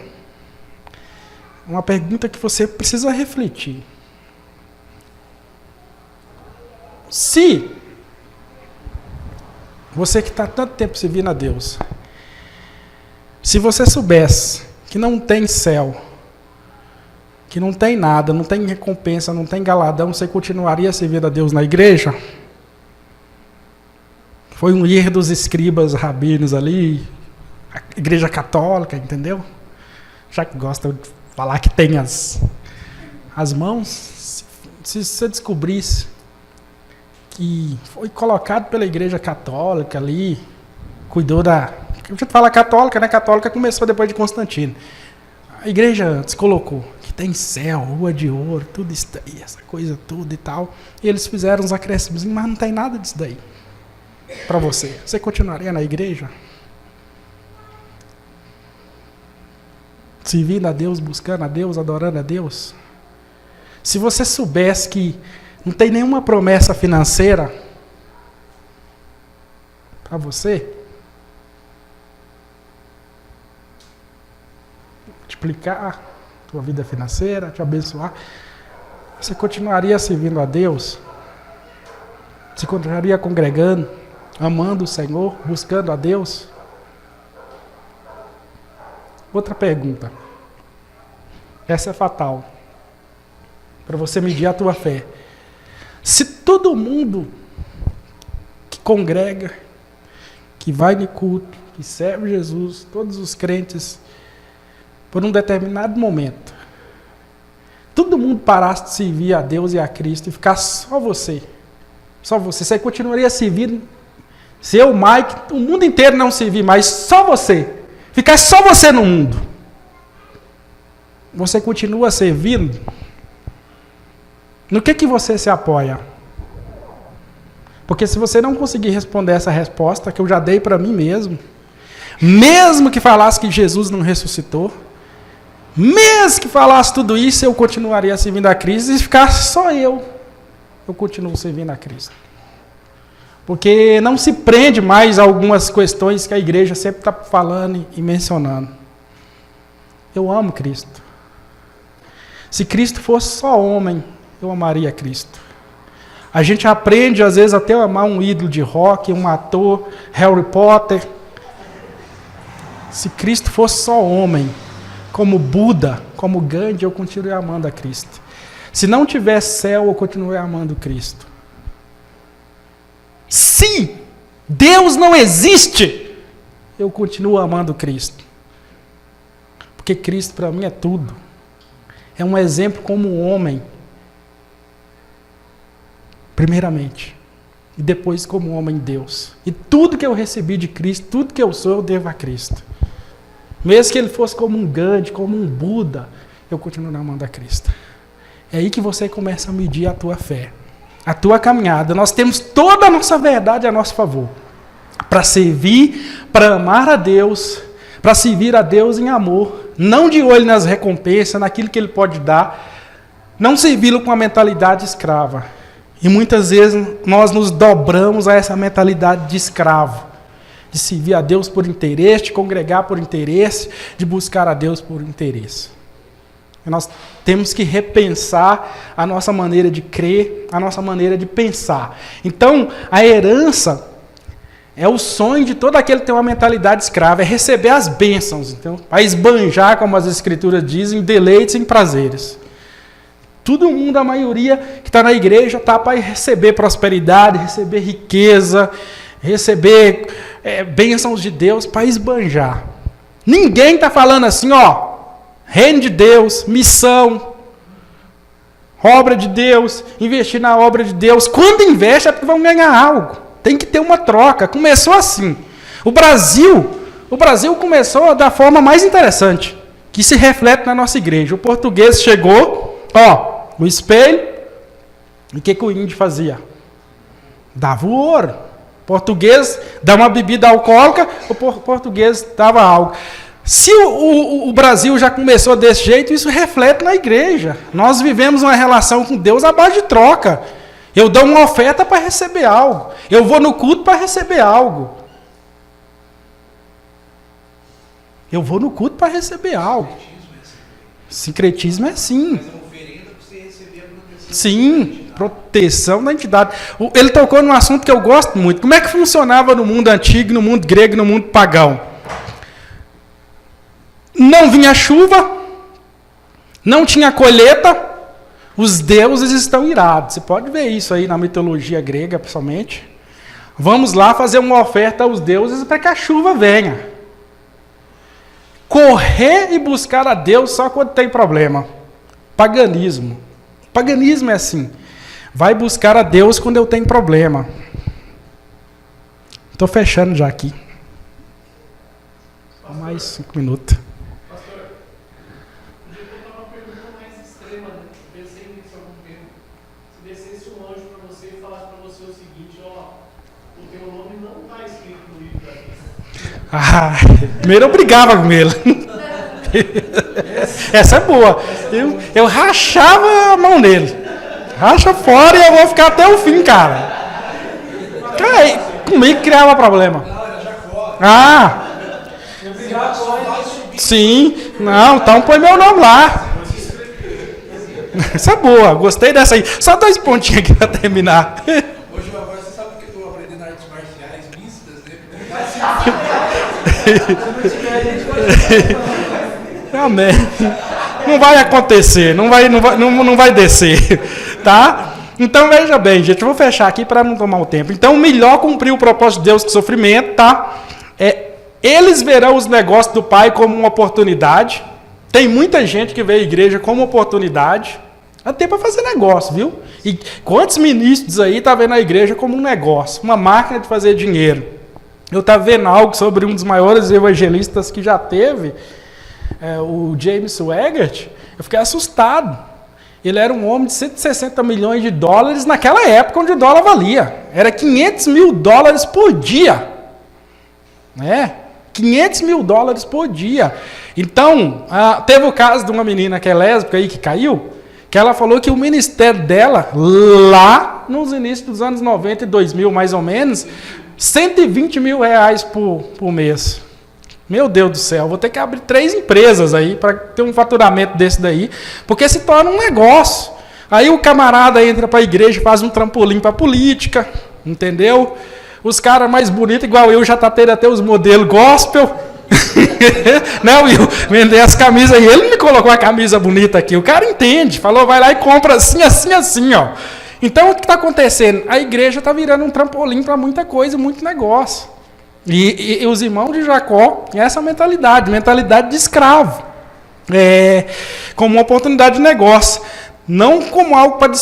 Speaker 1: Uma pergunta que você precisa refletir. Se você que está tanto tempo servindo a Deus, se você soubesse que não tem céu, que não tem nada, não tem recompensa, não tem galardão, você continuaria servindo a Deus na igreja? Foi um erro dos escribas rabinos ali, a igreja católica, entendeu? Já que gosta de falar que tem as mãos, se você descobrisse que foi colocado pela igreja católica ali, cuidou da... Deixa eu te falar católica, né? Católica começou depois de Constantino. A igreja se colocou que tem céu, rua de ouro, tudo isso daí, essa coisa toda e tal. E eles fizeram uns acréscimos, mas não tem nada disso daí para você. Você continuaria na igreja? Servindo a Deus, buscando a Deus, adorando a Deus? Se você soubesse que não tem nenhuma promessa financeira para você, multiplicar a tua vida financeira, te abençoar, você continuaria servindo a Deus? Você continuaria congregando, amando o Senhor, buscando a Deus? Outra pergunta. Essa é fatal, para você medir a tua fé. Se todo mundo que congrega, que vai de culto, que serve Jesus, todos os crentes, por um determinado momento, todo mundo parasse de servir a Deus e a Cristo e ficar só você, você continuaria servindo, se eu, Mike, o mundo inteiro não servir mais, só você, ficar só você no mundo, você continua servindo? No que você se apoia? Porque se você não conseguir responder essa resposta, que eu já dei para mim mesmo que falasse que Jesus não ressuscitou, mesmo que falasse tudo isso, eu continuaria servindo a Cristo, e ficar só eu continuo servindo a Cristo. Porque não se prende mais a algumas questões que a igreja sempre está falando e mencionando. Eu amo Cristo. Se Cristo fosse só homem, eu amaria Cristo. A gente aprende, às vezes, até a amar um ídolo de rock, um ator, Harry Potter. Se Cristo fosse só homem, como Buda, como Gandhi, eu continuaria amando a Cristo. Se não tivesse céu, eu continuaria amando Cristo. Se Deus não existe, eu continuo amando Cristo. Porque Cristo para mim é tudo. É um exemplo como homem, primeiramente, e depois como homem Deus. E tudo que eu recebi de Cristo, tudo que eu sou, eu devo a Cristo. Mesmo que ele fosse como um Gandhi, como um Buda, eu continuo amando a Cristo. É aí que você começa a medir a tua fé, a tua caminhada. Nós temos toda a nossa verdade a nosso favor, para servir, para amar a Deus, para servir a Deus em amor, não de olho nas recompensas, naquilo que Ele pode dar, não servi-lo com a mentalidade escrava. E muitas vezes nós nos dobramos a essa mentalidade de escravo, de servir a Deus por interesse, de congregar por interesse, de buscar a Deus por interesse. E nós temos que repensar a nossa maneira de crer, a nossa maneira de pensar. Então, a herança é o sonho de todo aquele que tem uma mentalidade escrava, é receber as bênçãos, então, para esbanjar, como as Escrituras dizem, deleites e prazeres. Todo mundo, a maioria que está na igreja, está para receber prosperidade, receber riqueza, receber bênçãos de Deus, para esbanjar. Ninguém está falando assim, ó, reino de Deus, missão, obra de Deus, investir na obra de Deus. Quando investe é porque vão ganhar algo. Tem que ter uma troca. Começou assim. O Brasil começou da forma mais interessante, que se reflete na nossa igreja. O português chegou, ó, no espelho, e o que o índio fazia? Dava o ouro. O português dá uma bebida alcoólica, o português dava algo. Se o Brasil já começou desse jeito, isso reflete na igreja. Nós vivemos uma relação com Deus à base de troca. Eu dou uma oferta para receber algo. Eu vou no culto para receber algo. Eu vou no culto para receber algo. Sincretismo é assim.
Speaker 2: Mas a oferenda para você receber a proteção.
Speaker 1: Sim, proteção da entidade. Ele tocou num assunto que eu gosto muito. Como é que funcionava no mundo antigo, no mundo grego, no mundo pagão? Não vinha chuva, não tinha colheita, os deuses estão irados. Você pode ver isso aí na mitologia grega, principalmente. Vamos lá fazer uma oferta aos deuses para que a chuva venha. Correr e buscar a Deus só quando tem problema. Paganismo. Paganismo é assim. Vai buscar a Deus quando eu tenho problema. Estou fechando já aqui. Mais 5 minutos. Primeiro eu brigava com ele. Essa é boa. Eu rachava a mão nele. Racha fora e eu vou ficar até o fim, cara. Comigo criava problema. Sim. Não, então põe meu nome lá. Essa é boa. Gostei dessa aí. Só 2 pontinhos aqui para terminar.
Speaker 2: Hoje agora você sabe que eu estou aprendendo artes marciais mistas, né?
Speaker 1: Amém. Não vai acontecer, não vai descer, tá? Então veja bem, gente, eu vou fechar aqui para não tomar o tempo. Então, melhor cumprir o propósito de Deus que sofrimento, tá? Eles verão os negócios do Pai como uma oportunidade. Tem muita gente que vê a igreja como oportunidade, até para fazer negócio, viu? E quantos ministros aí tá vendo a igreja como um negócio, uma máquina de fazer dinheiro? Eu estava vendo algo sobre um dos maiores evangelistas que já teve, o James Swigert. Eu fiquei assustado. Ele era um homem de 160 milhões de dólares naquela época onde o dólar valia. Era 500 mil dólares por dia. 500 mil dólares por dia. Então, teve o caso de uma menina que é lésbica aí, que caiu, que ela falou que o ministério dela, lá nos inícios dos anos 90 e 2000, mais ou menos, 120 mil reais por mês. Meu Deus do céu, vou ter que abrir 3 empresas aí para ter um faturamento desse daí, porque se torna um negócio. Aí o camarada entra para a igreja, faz um trampolim para a política, entendeu? Os caras mais bonitos, igual eu, já tá tendo até os modelos gospel. Né, Will? Vender as camisas aí. Ele me colocou a camisa bonita aqui. O cara entende, falou, vai lá e compra assim, assim, assim, ó. Então, o que está acontecendo? A igreja está virando um trampolim para muita coisa, muito negócio. E os irmãos de Jacó têm essa mentalidade de escravo, como uma oportunidade de negócio, não como algo para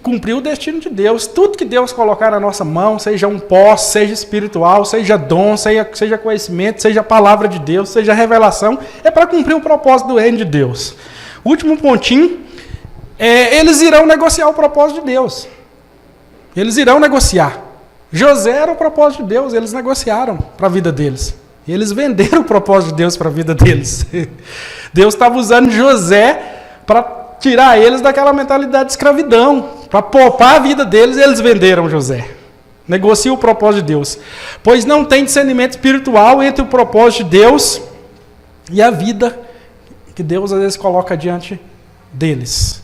Speaker 1: cumprir o destino de Deus. Tudo que Deus colocar na nossa mão, seja um posse, seja espiritual, seja dom, seja conhecimento, seja palavra de Deus, seja revelação, é para cumprir o propósito do reino de Deus. Último pontinho, eles irão negociar o propósito de Deus. Eles irão negociar. José era o propósito de Deus, eles negociaram para a vida deles. Eles venderam o propósito de Deus para a vida deles. Deus estava usando José para tirar eles daquela mentalidade de escravidão, para poupar a vida deles, eles venderam José. Negocia o propósito de Deus. Pois não tem discernimento espiritual entre o propósito de Deus e a vida que Deus às vezes coloca diante deles.